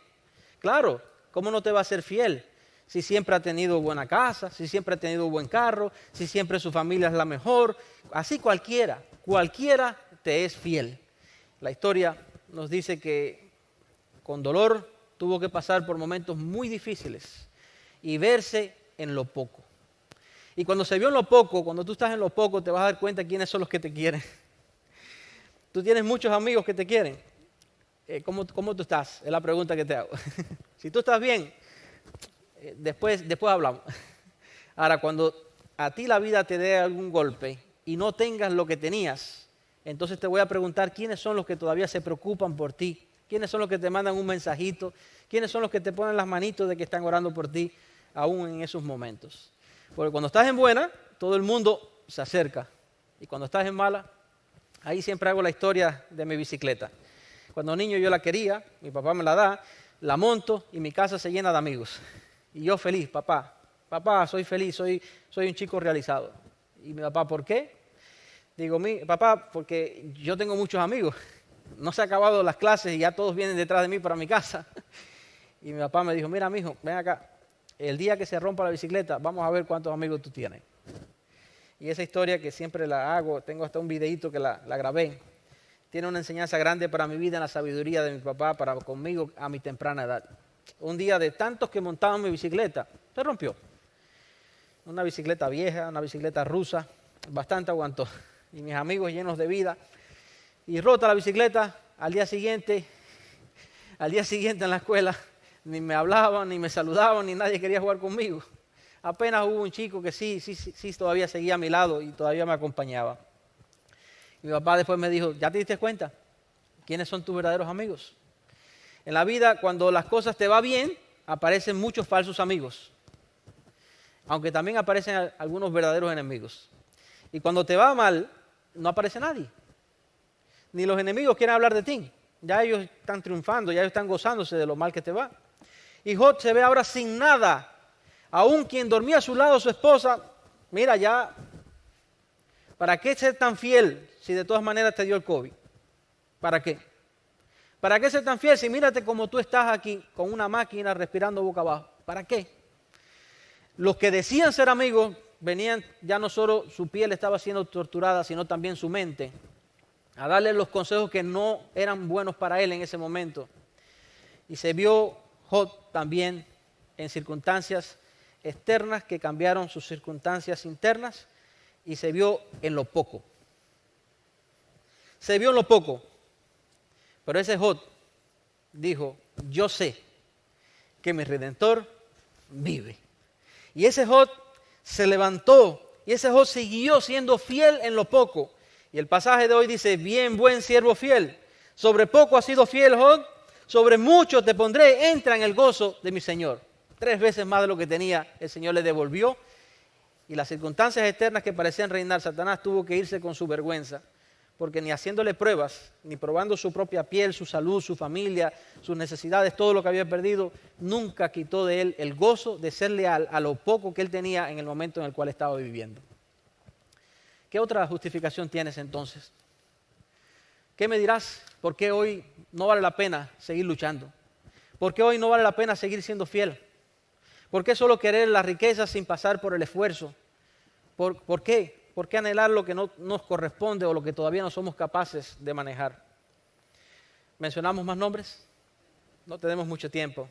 Claro, ¿Cómo no te va a ser fiel? Si siempre ha tenido buena casa, si siempre ha tenido buen carro, si siempre su familia es la mejor. Así cualquiera te es fiel. La historia nos dice que con dolor tuvo que pasar por momentos muy difíciles y verse en lo poco. Y cuando se vio en lo poco, cuando tú estás en lo poco, te vas a dar cuenta quiénes son los que te quieren. Tú tienes muchos amigos que te quieren. ¿Cómo tú estás? Es la pregunta que te hago. Si tú estás bien, después hablamos. Ahora, cuando a ti la vida te dé algún golpe y no tengas lo que tenías, entonces te voy a preguntar quiénes son los que todavía se preocupan por ti, quiénes son los que te mandan un mensajito, quiénes son los que te ponen las manitos de que están orando por ti aún en esos momentos. Porque cuando estás en buena, todo el mundo se acerca. Y cuando estás en mala, ahí siempre hago la historia de mi bicicleta. Cuando niño yo la quería, mi papá me la da, la monto y mi casa se llena de amigos. Y yo feliz, papá, soy feliz, soy un chico realizado. Y mi papá, ¿por qué? Digo, papá, porque yo tengo muchos amigos. No se han acabado las clases y ya todos vienen detrás de mí para mi casa. Y mi papá me dijo, mira, mijo, ven acá. El día que se rompa la bicicleta, vamos a ver cuántos amigos tú tienes. Y esa historia que siempre la hago, tengo hasta un videíto que la grabé, tiene una enseñanza grande para mi vida en la sabiduría de mi papá, para conmigo a mi temprana edad. Un día de tantos que montaban mi bicicleta, se rompió. Una bicicleta vieja, una bicicleta rusa, bastante aguantó. Y mis amigos llenos de vida. Y rota la bicicleta, al día siguiente en la escuela, ni me hablaban, ni me saludaban, ni nadie quería jugar conmigo. Apenas hubo un chico que sí, todavía seguía a mi lado y todavía me acompañaba. Mi papá después me dijo, ¿ya te diste cuenta? ¿Quiénes son tus verdaderos amigos? En la vida, cuando las cosas te va bien, aparecen muchos falsos amigos. Aunque también aparecen algunos verdaderos enemigos. Y cuando te va mal, no aparece nadie. Ni los enemigos quieren hablar de ti. Ya ellos están triunfando, ya ellos están gozándose de lo mal que te va. Y Job se ve ahora sin nada. Aún quien dormía a su lado, su esposa, mira ya, ¿para qué ser tan fiel si de todas maneras te dio el COVID? ¿Para qué? ¿Para qué ser tan fiel si mírate como tú estás aquí con una máquina respirando boca abajo? ¿Para qué? Los que decían ser amigos venían, ya no solo su piel estaba siendo torturada, sino también su mente, a darle los consejos que no eran buenos para él en ese momento. Y se vio Job también en circunstancias externas que cambiaron sus circunstancias internas y se vio en lo poco. Se vio en lo poco. Pero ese Job dijo, yo sé que mi Redentor vive. Y ese Job se levantó y ese Job siguió siendo fiel en lo poco. Y el pasaje de hoy dice, bien, buen siervo fiel. Sobre poco has sido fiel, Job, sobre mucho te pondré, entra en el gozo de mi Señor. 3 veces más de lo que tenía, el Señor le devolvió. Y las circunstancias externas que parecían reinar, Satanás tuvo que irse con su vergüenza. Porque ni haciéndole pruebas, ni probando su propia piel, su salud, su familia, sus necesidades, todo lo que había perdido, nunca quitó de él el gozo de ser leal a lo poco que él tenía en el momento en el cual estaba viviendo. ¿Qué otra justificación tienes entonces? ¿Qué me dirás? ¿Por qué hoy no vale la pena seguir luchando? ¿Por qué hoy no vale la pena seguir siendo fiel? ¿Por qué solo querer la riqueza sin pasar por el esfuerzo? ¿Por qué? ¿Por qué anhelar lo que no nos corresponde o lo que todavía no somos capaces de manejar? ¿Mencionamos más nombres? No tenemos mucho tiempo.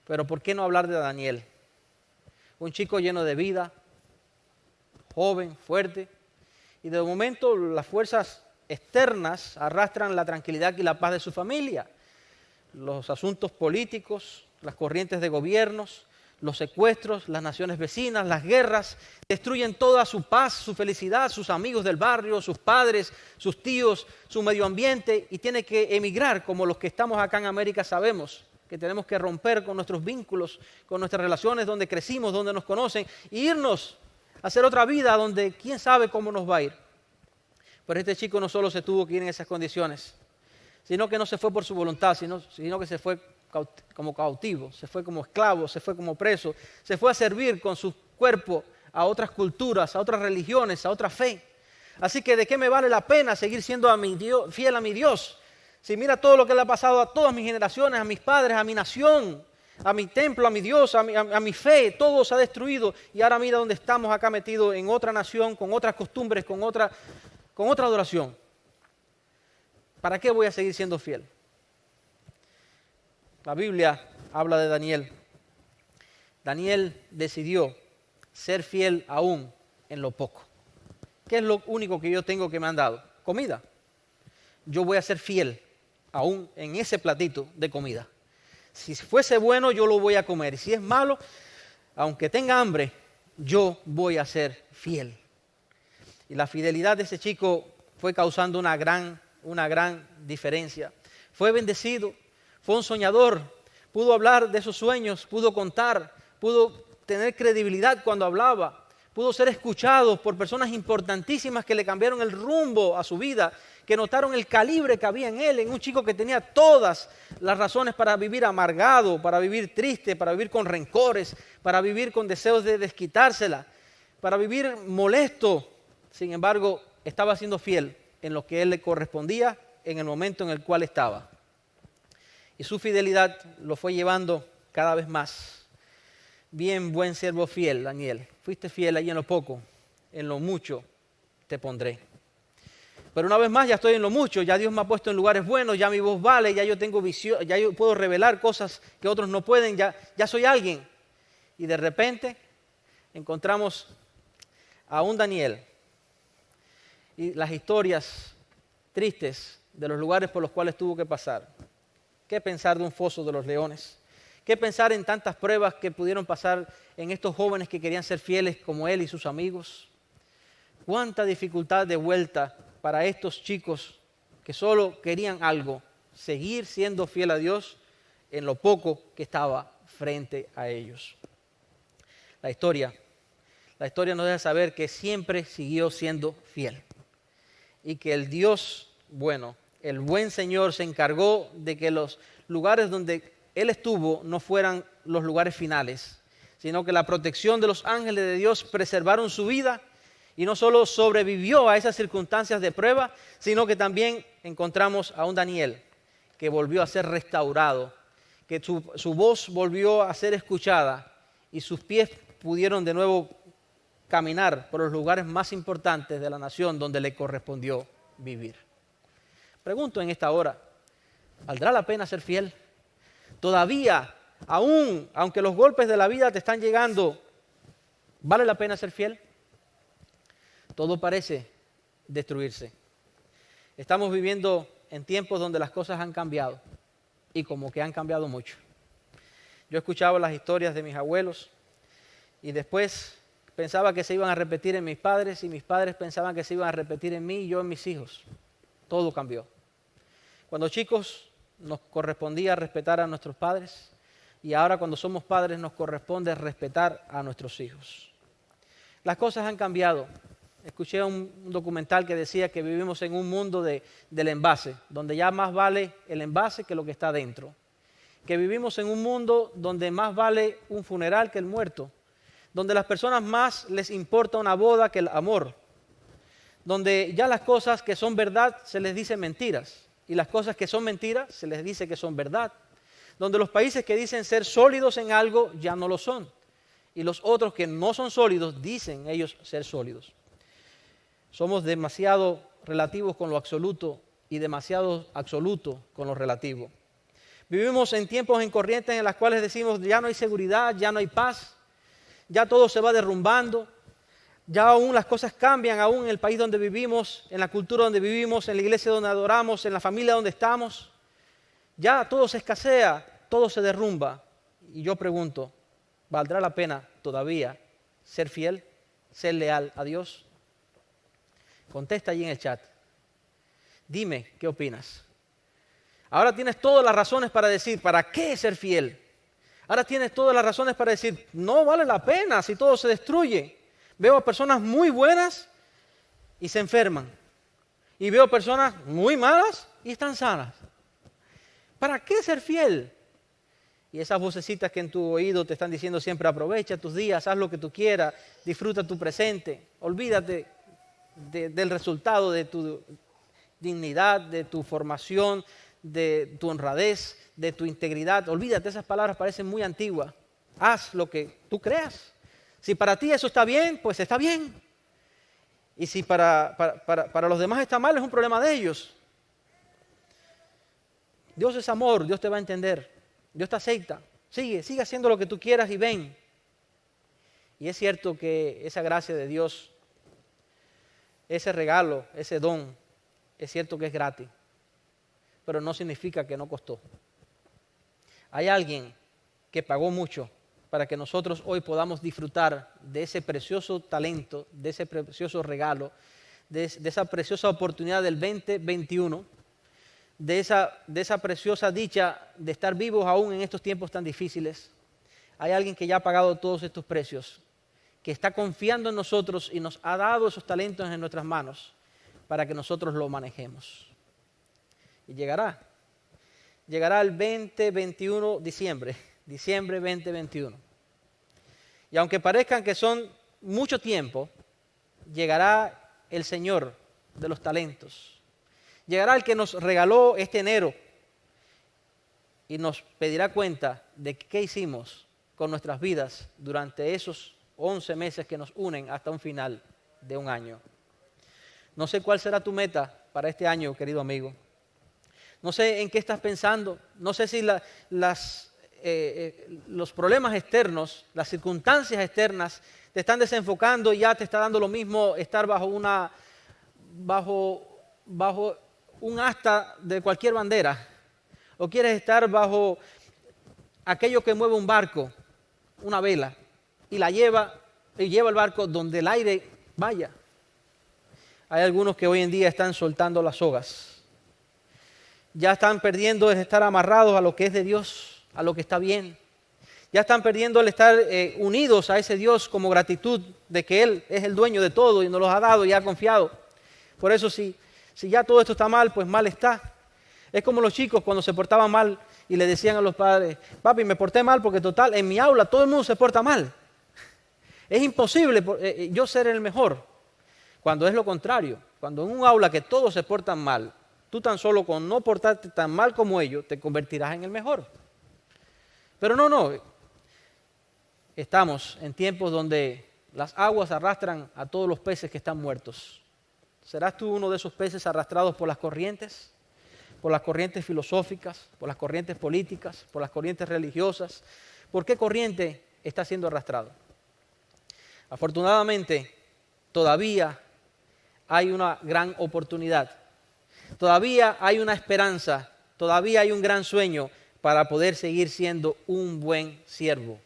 Pero ¿por qué no hablar de Daniel? Un chico lleno de vida, joven, fuerte. Y de momento las fuerzas externas arrastran la tranquilidad y la paz de su familia. Los asuntos políticos, las corrientes de gobiernos, los secuestros, las naciones vecinas, las guerras, destruyen toda su paz, su felicidad, sus amigos del barrio, sus padres, sus tíos, su medio ambiente, y tiene que emigrar, como los que estamos acá en América sabemos, que tenemos que romper con nuestros vínculos, con nuestras relaciones, donde crecimos, donde nos conocen, e irnos a hacer otra vida donde quién sabe cómo nos va a ir. Pero este chico no solo se tuvo que ir en esas condiciones, sino que no se fue por su voluntad, sino que se fue como cautivo, se fue como esclavo, se fue como preso, se fue a servir con su cuerpo a otras culturas, a otras religiones, a otra fe. Así que ¿de qué me vale la pena seguir siendo fiel a mi Dios? Si mira todo lo que le ha pasado a todas mis generaciones, a mis padres, a mi nación, a mi templo, a mi Dios, a mi fe, todo se ha destruido. Y ahora mira dónde estamos acá metidos en otra nación, con otras costumbres, con otra adoración. ¿Para qué voy a seguir siendo fiel? La Biblia habla de Daniel. Daniel decidió ser fiel aún en lo poco. ¿Qué es lo único que yo tengo que me han dado? Comida. Yo voy a ser fiel aún en ese platito de comida. Si fuese bueno, yo lo voy a comer. Y si es malo, aunque tenga hambre, yo voy a ser fiel. Y la fidelidad de ese chico fue causando una gran diferencia. Fue bendecido, fue un soñador, pudo hablar de sus sueños, pudo contar, pudo tener credibilidad cuando hablaba, pudo ser escuchado por personas importantísimas que le cambiaron el rumbo a su vida, que notaron el calibre que había en él, en un chico que tenía todas las razones para vivir amargado, para vivir triste, para vivir con rencores, para vivir con deseos de desquitársela, para vivir molesto. Sin embargo, estaba siendo fiel en lo que él le correspondía en el momento en el cual estaba. Y su fidelidad lo fue llevando cada vez más. Bien, buen siervo fiel, Daniel. Fuiste fiel ahí en lo poco, en lo mucho te pondré. Pero una vez más ya estoy en lo mucho, ya Dios me ha puesto en lugares buenos, ya mi voz vale, ya yo tengo visión, ya yo puedo revelar cosas que otros no pueden, ya soy alguien. Y de repente encontramos a un Daniel y las historias tristes de los lugares por los cuales tuvo que pasar. ¿Qué pensar de un foso de los leones? ¿Qué pensar en tantas pruebas que pudieron pasar en estos jóvenes que querían ser fieles como él y sus amigos? ¿Cuánta dificultad de vuelta para estos chicos que solo querían algo, seguir siendo fiel a Dios en lo poco que estaba frente a ellos? La historia nos deja saber que siempre siguió siendo fiel y que el Dios bueno, el buen Señor se encargó de que los lugares donde Él estuvo no fueran los lugares finales, sino que la protección de los ángeles de Dios preservaron su vida y no solo sobrevivió a esas circunstancias de prueba, sino que también encontramos a un Daniel que volvió a ser restaurado, que su voz volvió a ser escuchada y sus pies pudieron de nuevo caminar por los lugares más importantes de la nación donde le correspondió vivir. Pregunto en esta hora, ¿valdrá la pena ser fiel? Todavía, aún, aunque los golpes de la vida te están llegando, ¿vale la pena ser fiel? Todo parece destruirse. Estamos viviendo en tiempos donde las cosas han cambiado y como que han cambiado mucho. Yo escuchaba las historias de mis abuelos y después pensaba que se iban a repetir en mis padres y mis padres pensaban que se iban a repetir en mí y yo en mis hijos. Todo cambió. Cuando chicos nos correspondía respetar a nuestros padres y ahora cuando somos padres nos corresponde respetar a nuestros hijos. Las cosas han cambiado. Escuché un documental que decía que vivimos en un mundo del envase, donde ya más vale el envase que lo que está dentro. Que vivimos en un mundo donde más vale un funeral que el muerto, donde a las personas más les importa una boda que el amor, donde ya las cosas que son verdad se les dice mentiras y las cosas que son mentiras se les dice que son verdad, donde los países que dicen ser sólidos en algo ya no lo son y los otros que no son sólidos dicen ellos ser sólidos. Somos demasiado relativos con lo absoluto y demasiado absoluto con lo relativo. Vivimos en tiempos en corrientes en las cuales decimos ya no hay seguridad, ya no hay paz, ya todo se va derrumbando, ya aún las cosas cambian, aún en el país donde vivimos, en la cultura donde vivimos, en la iglesia donde adoramos, en la familia donde estamos. Ya todo se escasea, todo se derrumba. Y yo pregunto, ¿valdrá la pena todavía ser fiel, ser leal a Dios? Contesta allí en el chat. Dime, ¿qué opinas? Ahora tienes todas las razones para decir, ¿para qué ser fiel? Ahora tienes todas las razones para decir, no vale la pena si todo se destruye. Veo a personas muy buenas y se enferman. Y veo personas muy malas y están sanas. ¿Para qué ser fiel? Y esas vocecitas que en tu oído te están diciendo siempre, aprovecha tus días, haz lo que tú quieras, disfruta tu presente, olvídate del resultado de tu dignidad, de tu formación, de tu honradez, de tu integridad. Olvídate, esas palabras parecen muy antiguas. Haz lo que tú creas. Si para ti eso está bien, pues está bien. Y si para los demás está mal, es un problema de ellos. Dios es amor, Dios te va a entender. Dios te acepta. Sigue haciendo lo que tú quieras y ven. Y es cierto que esa gracia de Dios, ese regalo, ese don, es cierto que es gratis, pero no significa que no costó. Hay alguien que pagó mucho para que nosotros hoy podamos disfrutar de ese precioso talento, de ese precioso regalo, de esa preciosa oportunidad del 2021, de esa preciosa dicha de estar vivos aún en estos tiempos tan difíciles. Hay alguien que ya ha pagado todos estos precios, que está confiando en nosotros y nos ha dado esos talentos en nuestras manos para que nosotros lo manejemos. Y llegará el 2021, diciembre 2021. Y aunque parezcan que son mucho tiempo, llegará el Señor de los talentos. Llegará el que nos regaló este enero y nos pedirá cuenta de qué hicimos con nuestras vidas durante esos 11 meses que nos unen hasta un final de un año. No sé cuál será tu meta para este año, querido amigo. No sé en qué estás pensando. No sé si los problemas externos, las circunstancias externas te están desenfocando y ya te está dando lo mismo estar bajo un asta de cualquier bandera. O quieres estar bajo aquello que mueve un barco, una vela, y lleva el barco donde el aire vaya. Hay algunos que hoy en día están soltando las sogas. Ya están perdiendo el estar amarrados a lo que es de Dios, a lo que está bien. Ya están perdiendo el estar unidos a ese Dios como gratitud de que Él es el dueño de todo y nos los ha dado y ha confiado. Por eso si ya todo esto está mal, pues mal está. Es como los chicos cuando se portaban mal y le decían a los padres: papi, me porté mal porque total, en mi aula todo el mundo se porta mal. Es imposible yo ser el mejor. Cuando es lo contrario, cuando en un aula que todos se portan mal, tú tan solo con no portarte tan mal como ellos, te convertirás en el mejor. Pero no. Estamos en tiempos donde las aguas arrastran a todos los peces que están muertos. ¿Serás tú uno de esos peces arrastrados por las corrientes? Por las corrientes filosóficas, por las corrientes políticas, por las corrientes religiosas. ¿Por qué corriente está siendo arrastrado? Afortunadamente, todavía hay una gran oportunidad. Todavía hay una esperanza. Todavía hay un gran sueño para poder seguir siendo un buen siervo.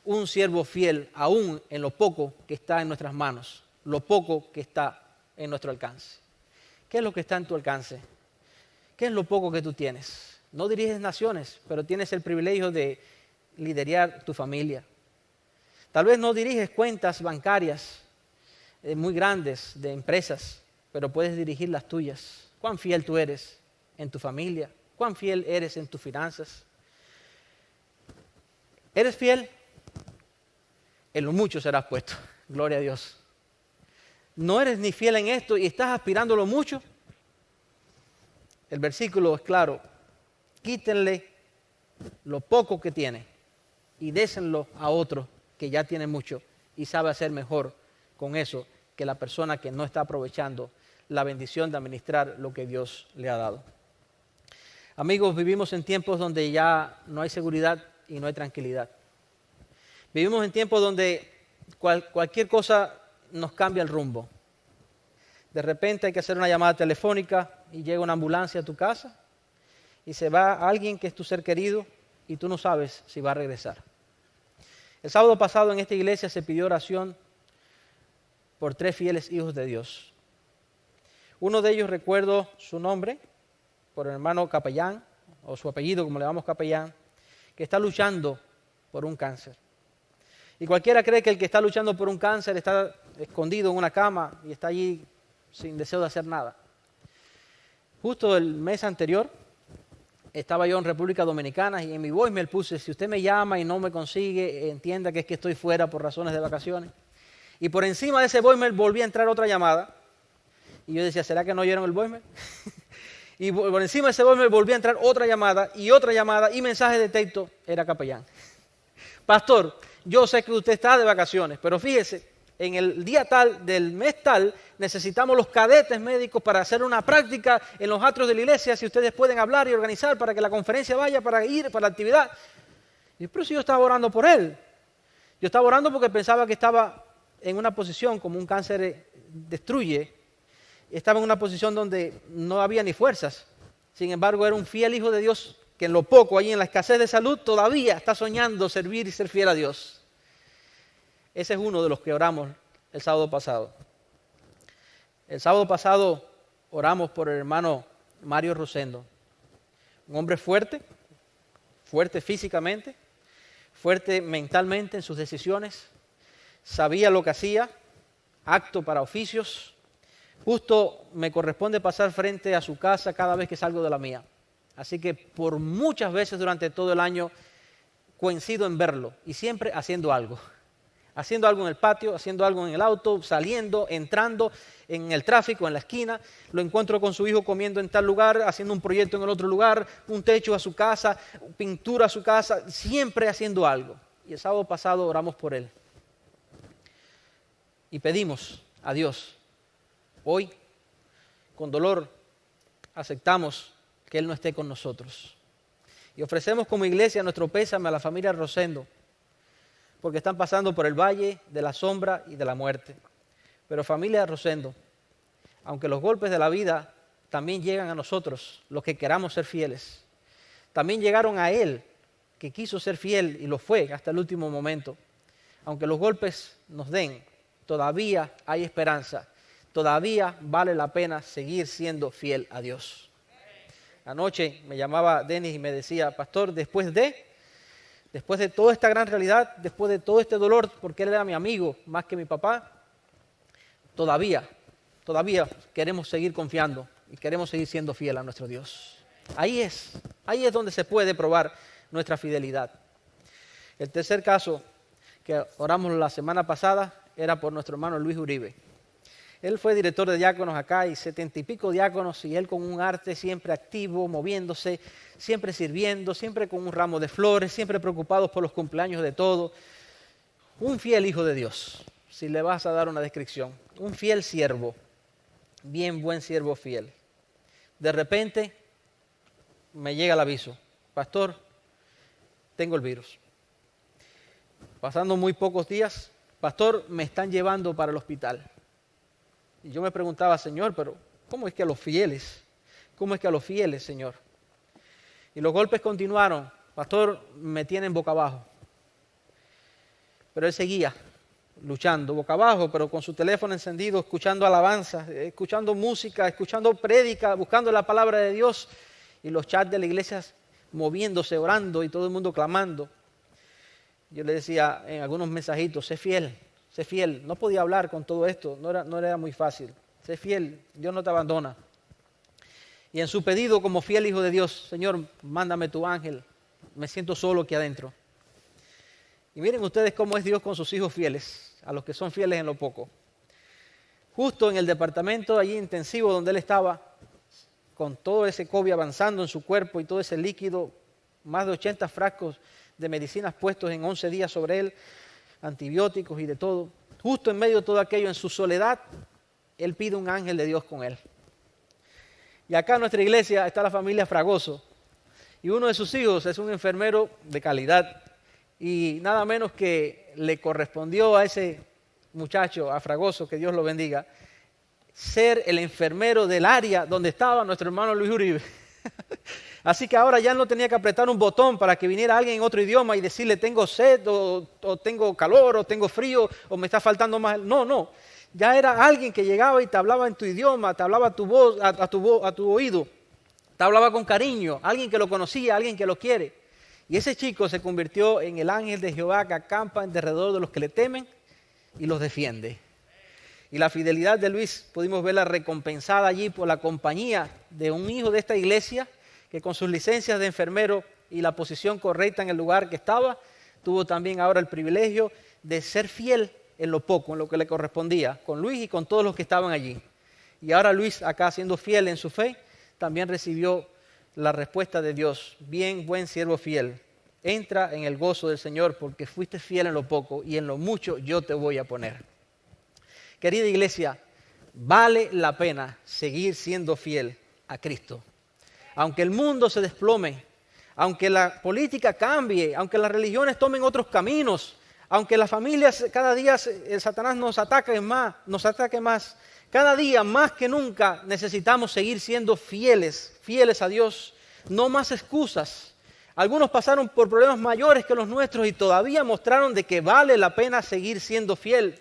Un siervo fiel aún en lo poco que está en nuestras manos. Lo poco que está en nuestro alcance. ¿Qué es lo que está en tu alcance? ¿Qué es lo poco que tú tienes? No diriges naciones, pero tienes el privilegio de liderar tu familia. Tal vez no diriges cuentas bancarias muy grandes de empresas, pero puedes dirigir las tuyas. ¿Cuán fiel tú eres en tu familia? ¿Cuán fiel eres en tus finanzas? ¿Eres fiel? En lo mucho serás puesto. Gloria a Dios. ¿No eres ni fiel en esto y estás aspirando lo mucho? El versículo es claro. Quítenle lo poco que tiene y désenlo a otro que ya tiene mucho y sabe hacer mejor con eso que la persona que no está aprovechando la bendición de administrar lo que Dios le ha dado. Amigos, vivimos en tiempos donde ya no hay seguridad y no hay tranquilidad. Vivimos en tiempos donde cualquier cosa nos cambia el rumbo. De repente hay que hacer una llamada telefónica y llega una ambulancia a tu casa y se va alguien que es tu ser querido y tú no sabes si va a regresar. El sábado pasado en esta iglesia se pidió oración por 3 fieles hijos de Dios. Uno de ellos recuerdo su nombre, por el hermano Capellán, o su apellido como le llamamos Capellán, que está luchando por un cáncer. Y cualquiera cree que el que está luchando por un cáncer está escondido en una cama y está allí sin deseo de hacer nada. Justo el mes anterior estaba yo en República Dominicana y en mi voicemail puse: si usted me llama y no me consigue, entienda que es que estoy fuera por razones de vacaciones. Y por encima de ese voicemail volví a entrar otra llamada y yo decía: ¿será que no oyeron el voicemail? Y por encima de ese voicemail volvía a entrar otra llamada y mensaje de texto. Era capellán. Pastor, yo sé que usted está de vacaciones, pero fíjese, en el día tal del mes tal necesitamos los cadetes médicos para hacer una práctica en los atrios de la iglesia, si ustedes pueden hablar y organizar para que la conferencia vaya, para ir, para la actividad. Y por eso yo estaba orando por él. Yo estaba orando porque pensaba que estaba en una posición como un cáncer destruye. Estaba en una posición donde no había ni fuerzas. Sin embargo, era un fiel hijo de Dios que en lo poco, allí en la escasez de salud, todavía está soñando servir y ser fiel a Dios. Ese es uno de los que oramos el sábado pasado. El sábado pasado oramos por el hermano Mario Rosendo. Un hombre fuerte físicamente, fuerte mentalmente en sus decisiones, sabía lo que hacía, apto para oficios. Justo me corresponde pasar frente a su casa cada vez que salgo de la mía. Así que por muchas veces durante todo el año coincido en verlo y siempre haciendo algo. Haciendo algo en el patio, haciendo algo en el auto, saliendo, entrando en el tráfico, en la esquina. Lo encuentro con su hijo comiendo en tal lugar, haciendo un proyecto en el otro lugar, un techo a su casa, pintura a su casa, siempre haciendo algo. Y el sábado pasado oramos por él. Y pedimos a Dios, hoy, con dolor, aceptamos que Él no esté con nosotros. Y ofrecemos como iglesia nuestro pésame a la familia Rosendo, porque están pasando por el valle de la sombra y de la muerte. Pero familia Rosendo, aunque los golpes de la vida también llegan a nosotros, los que queramos ser fieles, también llegaron a Él, que quiso ser fiel y lo fue hasta el último momento. Aunque los golpes nos den, todavía hay esperanza, todavía vale la pena seguir siendo fiel a Dios. Anoche me llamaba Denis y me decía, pastor, después de toda esta gran realidad, después de todo este dolor, porque él era mi amigo más que mi papá, todavía queremos seguir confiando y queremos seguir siendo fiel a nuestro Dios. Ahí es donde se puede probar nuestra fidelidad. El tercer caso que oramos la semana pasada era por nuestro hermano Luis Uribe. Él fue director de diáconos acá y 70 y pico diáconos, y él con un arte siempre activo, moviéndose, siempre sirviendo, siempre con un ramo de flores, siempre preocupados por los cumpleaños de todo. Un fiel hijo de Dios, si le vas a dar una descripción. Un fiel siervo, bien buen siervo fiel. De repente me llega el aviso, pastor, tengo el virus. Pasando muy pocos días, pastor, me están llevando para el hospital. Y yo me preguntaba, Señor, pero ¿cómo es que a los fieles? ¿Cómo es que a los fieles, Señor? Y los golpes continuaron. Pastor, me tienen boca abajo. Pero él seguía luchando boca abajo, pero con su teléfono encendido, escuchando alabanzas, escuchando música, escuchando prédica, buscando la palabra de Dios. Y los chats de la iglesia moviéndose, orando y todo el mundo clamando. Yo le decía en algunos mensajitos, sé fiel. Sé fiel. No podía hablar con todo esto, no era muy fácil. Sé fiel, Dios no te abandona. Y en su pedido como fiel hijo de Dios, Señor, mándame tu ángel, me siento solo aquí adentro. Y miren ustedes cómo es Dios con sus hijos fieles, a los que son fieles en lo poco. Justo en el departamento allí intensivo donde él estaba, con todo ese COVID avanzando en su cuerpo y todo ese líquido, más de 80 frascos de medicinas puestos en 11 días sobre él, antibióticos y de todo. Justo en medio de todo aquello, en su soledad, él pide un ángel de Dios con él. Y acá en nuestra iglesia está la familia Fragoso. Y uno de sus hijos es un enfermero de calidad. Y nada menos que le correspondió a ese muchacho, a Fragoso, que Dios lo bendiga, ser el enfermero del área donde estaba nuestro hermano Luis Uribe. Así que ahora ya no tenía que apretar un botón para que viniera alguien en otro idioma y decirle tengo sed o tengo calor o tengo frío o me está faltando más. No. Ya era alguien que llegaba y te hablaba en tu idioma, te hablaba a tu voz, a tu oído, te hablaba con cariño, alguien que lo conocía, alguien que lo quiere. Y ese chico se convirtió en el ángel de Jehová que acampa en derredor de los que le temen y los defiende. Y la fidelidad de Luis pudimos verla recompensada allí por la compañía de un hijo de esta iglesia que con sus licencias de enfermero y la posición correcta en el lugar que estaba, tuvo también ahora el privilegio de ser fiel en lo poco, en lo que le correspondía, con Luis y con todos los que estaban allí. Y ahora Luis, acá siendo fiel en su fe, también recibió la respuesta de Dios: bien, buen siervo fiel, entra en el gozo del Señor, porque fuiste fiel en lo poco y en lo mucho yo te voy a poner. Querida iglesia, vale la pena seguir siendo fiel a Cristo. Aunque el mundo se desplome, aunque la política cambie, aunque las religiones tomen otros caminos, aunque las familias cada día el Satanás nos ataque más, cada día más que nunca necesitamos seguir siendo fieles a Dios. No más excusas. Algunos pasaron por problemas mayores que los nuestros y todavía mostraron de que vale la pena seguir siendo fiel.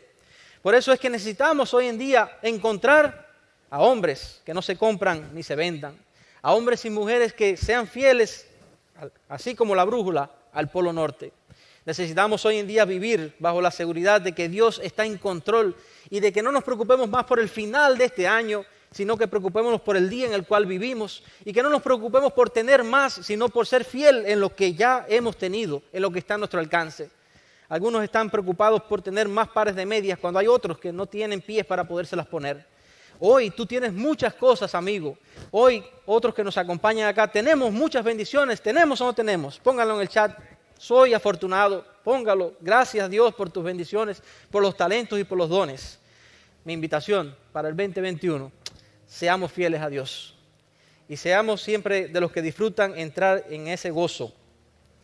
Por eso es que necesitamos hoy en día encontrar a hombres que no se compran ni se vendan, a hombres y mujeres que sean fieles, así como la brújula, al Polo Norte. Necesitamos hoy en día vivir bajo la seguridad de que Dios está en control y de que no nos preocupemos más por el final de este año, sino que preocupémonos por el día en el cual vivimos, y que no nos preocupemos por tener más, sino por ser fiel en lo que ya hemos tenido, en lo que está a nuestro alcance. Algunos están preocupados por tener más pares de medias cuando hay otros que no tienen pies para podérselas poner. Hoy tú tienes muchas cosas, amigo. Hoy otros que nos acompañan acá tenemos muchas bendiciones. ¿Tenemos o no tenemos? Pónganlo en el chat. Soy afortunado. Póngalo. Gracias a Dios por tus bendiciones, por los talentos y por los dones. Mi invitación para el 2021, seamos fieles a Dios. Y seamos siempre de los que disfrutan entrar en ese gozo.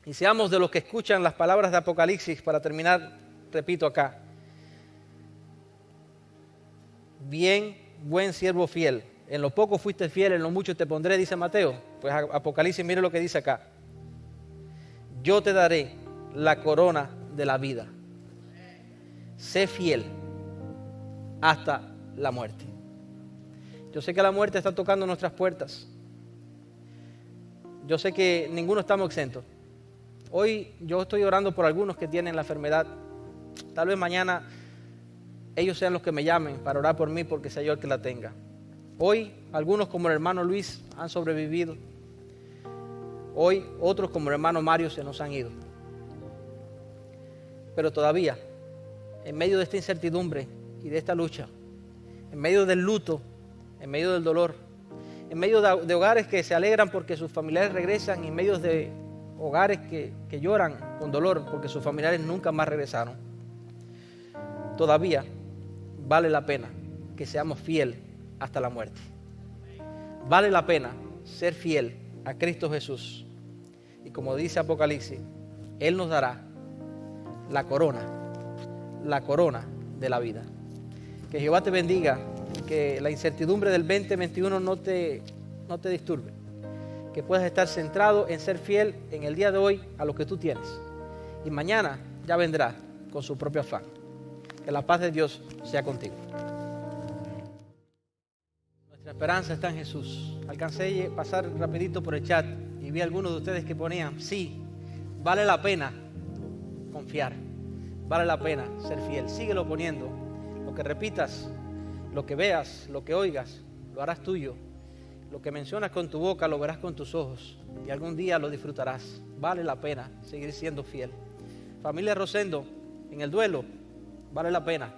Y seamos de los que escuchan las palabras de Apocalipsis. Para terminar, repito acá: bien, buen siervo fiel, en lo poco fuiste fiel, en lo mucho te pondré, dice Mateo. Pues Apocalipsis, mire lo que dice acá: yo te daré la corona de la vida. Sé fiel hasta la muerte. Yo sé que la muerte está tocando nuestras puertas. Yo sé que ninguno estamos exentos. Hoy yo estoy orando por algunos que tienen la enfermedad. Tal vez mañana ellos sean los que me llamen para orar por mí, porque sea yo el que la tenga. Hoy algunos, como el hermano Luis, han sobrevivido. Hoy otros, como el hermano Mario, se nos han ido. Pero todavía, en medio de esta incertidumbre y de esta lucha, en medio del luto, en medio del dolor, en medio de hogares que se alegran porque sus familiares regresan, y en medio de hogares que lloran con dolor porque sus familiares nunca más regresaron, todavía vale la pena que seamos fieles hasta la muerte. Vale la pena ser fiel a Cristo Jesús. Y como dice Apocalipsis, Él nos dará la corona de la vida. Que Jehová te bendiga, que la incertidumbre del 2021 no te disturbe. Que puedas estar centrado en ser fiel en el día de hoy a lo que tú tienes. Y mañana ya vendrá con su propio afán. Que la paz de Dios sea contigo. Nuestra esperanza está en Jesús. Alcancé a pasar rapidito por el chat y vi a algunos de ustedes que ponían: sí, vale la pena confiar, vale la pena ser fiel. Síguelo poniendo. Lo que repitas, lo que veas, lo que oigas, lo harás tuyo. Lo que mencionas con tu boca lo verás con tus ojos y algún día lo disfrutarás. Vale la pena seguir siendo fiel. Familia Rosendo, en el duelo, vale la pena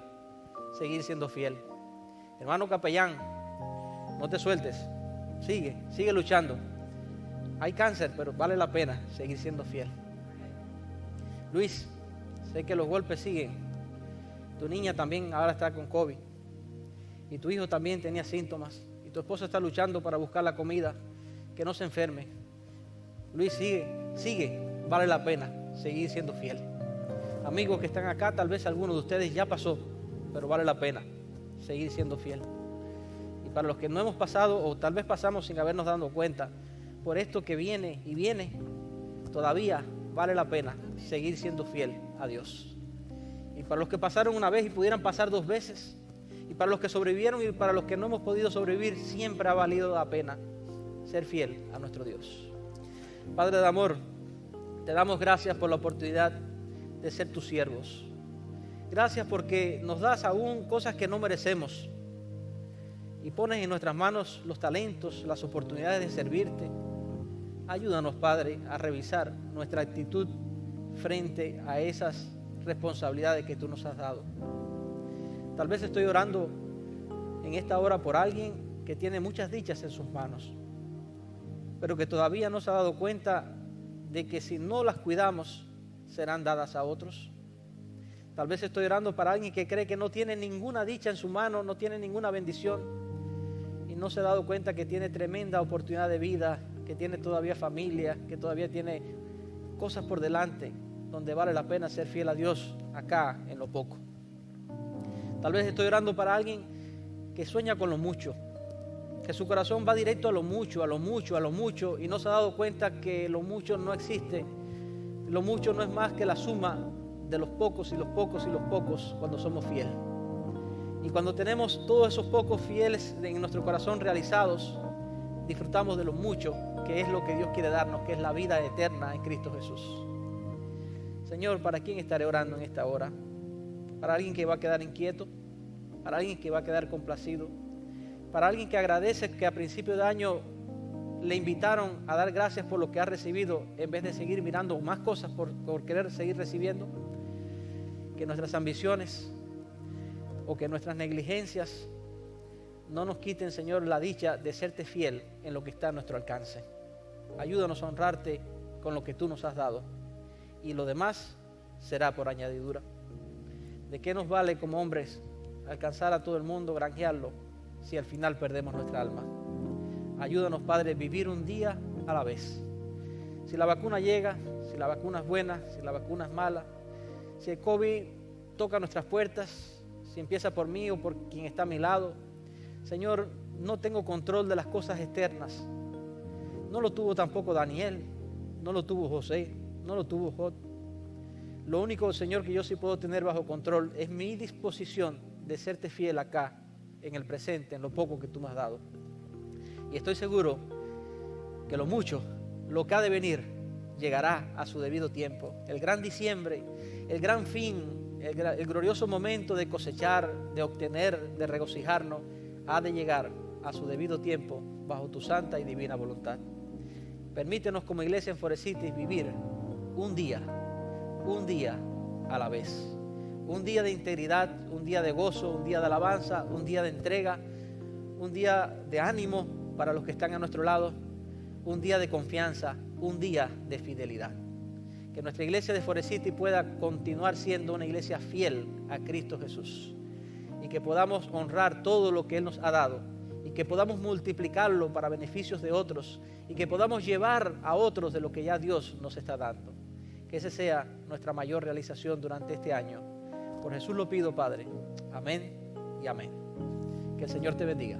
seguir siendo fiel. Hermano capellán, no te sueltes. Sigue luchando. Hay cáncer, pero vale la pena seguir siendo fiel. Luis, sé que los golpes siguen. Tu niña también ahora está con COVID. Y tu hijo también tenía síntomas. Y tu esposa está luchando para buscar la comida, que no se enferme. Luis, sigue. Vale la pena seguir siendo fiel. Amigos que están acá, tal vez alguno de ustedes ya pasó, pero vale la pena seguir siendo fiel. Y para los que no hemos pasado, o tal vez pasamos sin habernos dado cuenta, por esto que viene y viene, todavía vale la pena seguir siendo fiel a Dios. Y para los que pasaron una vez y pudieran pasar 2 veces, y para los que sobrevivieron y para los que no hemos podido sobrevivir, siempre ha valido la pena ser fiel a nuestro Dios. Padre de amor, te damos gracias por la oportunidad de ser tus siervos. Gracias porque nos das aún cosas que no merecemos y pones en nuestras manos los talentos, las oportunidades de servirte. Ayúdanos, Padre, a revisar nuestra actitud frente a esas responsabilidades que tú nos has dado. Tal vez estoy orando en esta hora por alguien que tiene muchas dichas en sus manos, pero que todavía no se ha dado cuenta de que si no las cuidamos, serán dadas a otros. Tal vez estoy orando para alguien que cree que no tiene ninguna dicha en su mano, no tiene ninguna bendición, y no se ha dado cuenta que tiene tremenda oportunidad de vida, que tiene todavía familia, que todavía tiene cosas por delante, donde vale la pena ser fiel a Dios acá en lo poco. Tal vez estoy orando para alguien que sueña con lo mucho, que su corazón va directo a lo mucho, a lo mucho, a lo mucho, y no se ha dado cuenta que lo mucho no existe. Lo mucho no es más que la suma de los pocos y los pocos y los pocos cuando somos fieles. Y cuando tenemos todos esos pocos fieles en nuestro corazón realizados, disfrutamos de lo mucho, que es lo que Dios quiere darnos, que es la vida eterna en Cristo Jesús. Señor, ¿para quién estaré orando en esta hora? ¿Para alguien que va a quedar inquieto? ¿Para alguien que va a quedar complacido? ¿Para alguien que agradece que a principio de año le invitaron a dar gracias por lo que ha recibido en vez de seguir mirando más cosas por querer seguir recibiendo? Que nuestras ambiciones o que nuestras negligencias no nos quiten, Señor, la dicha de serte fiel en lo que está a nuestro alcance. Ayúdanos a honrarte con lo que tú nos has dado, y lo demás será por añadidura. ¿De qué nos vale como hombres alcanzar a todo el mundo, granjearlo, si al final perdemos nuestra alma? Ayúdanos, Padre, a vivir un día a la vez. Si la vacuna llega, si la vacuna es buena, si la vacuna es mala, si el COVID toca nuestras puertas, si empieza por mí o por quien está a mi lado, Señor, no tengo control de las cosas externas. No lo tuvo tampoco Daniel, no lo tuvo José, no lo tuvo Job. Lo único, Señor, que yo sí puedo tener bajo control es mi disposición de serte fiel acá, en el presente, en lo poco que tú me has dado. Y estoy seguro que lo mucho, lo que ha de venir, llegará a su debido tiempo. El gran diciembre, el gran fin, el glorioso momento de cosechar, de obtener, de regocijarnos, ha de llegar a su debido tiempo bajo tu santa y divina voluntad. Permítenos como iglesia en Forest City vivir un día a la vez. Un día de integridad, un día de gozo, un día de alabanza, un día de entrega, un día de ánimo para los que están a nuestro lado, un día de confianza, un día de fidelidad. Que nuestra iglesia de Forest City pueda continuar siendo una iglesia fiel a Cristo Jesús, y que podamos honrar todo lo que Él nos ha dado, y que podamos multiplicarlo para beneficios de otros, y que podamos llevar a otros de lo que ya Dios nos está dando. Que esa sea nuestra mayor realización durante este año. Por Jesús lo pido, Padre. Amén y amén. Que el Señor te bendiga.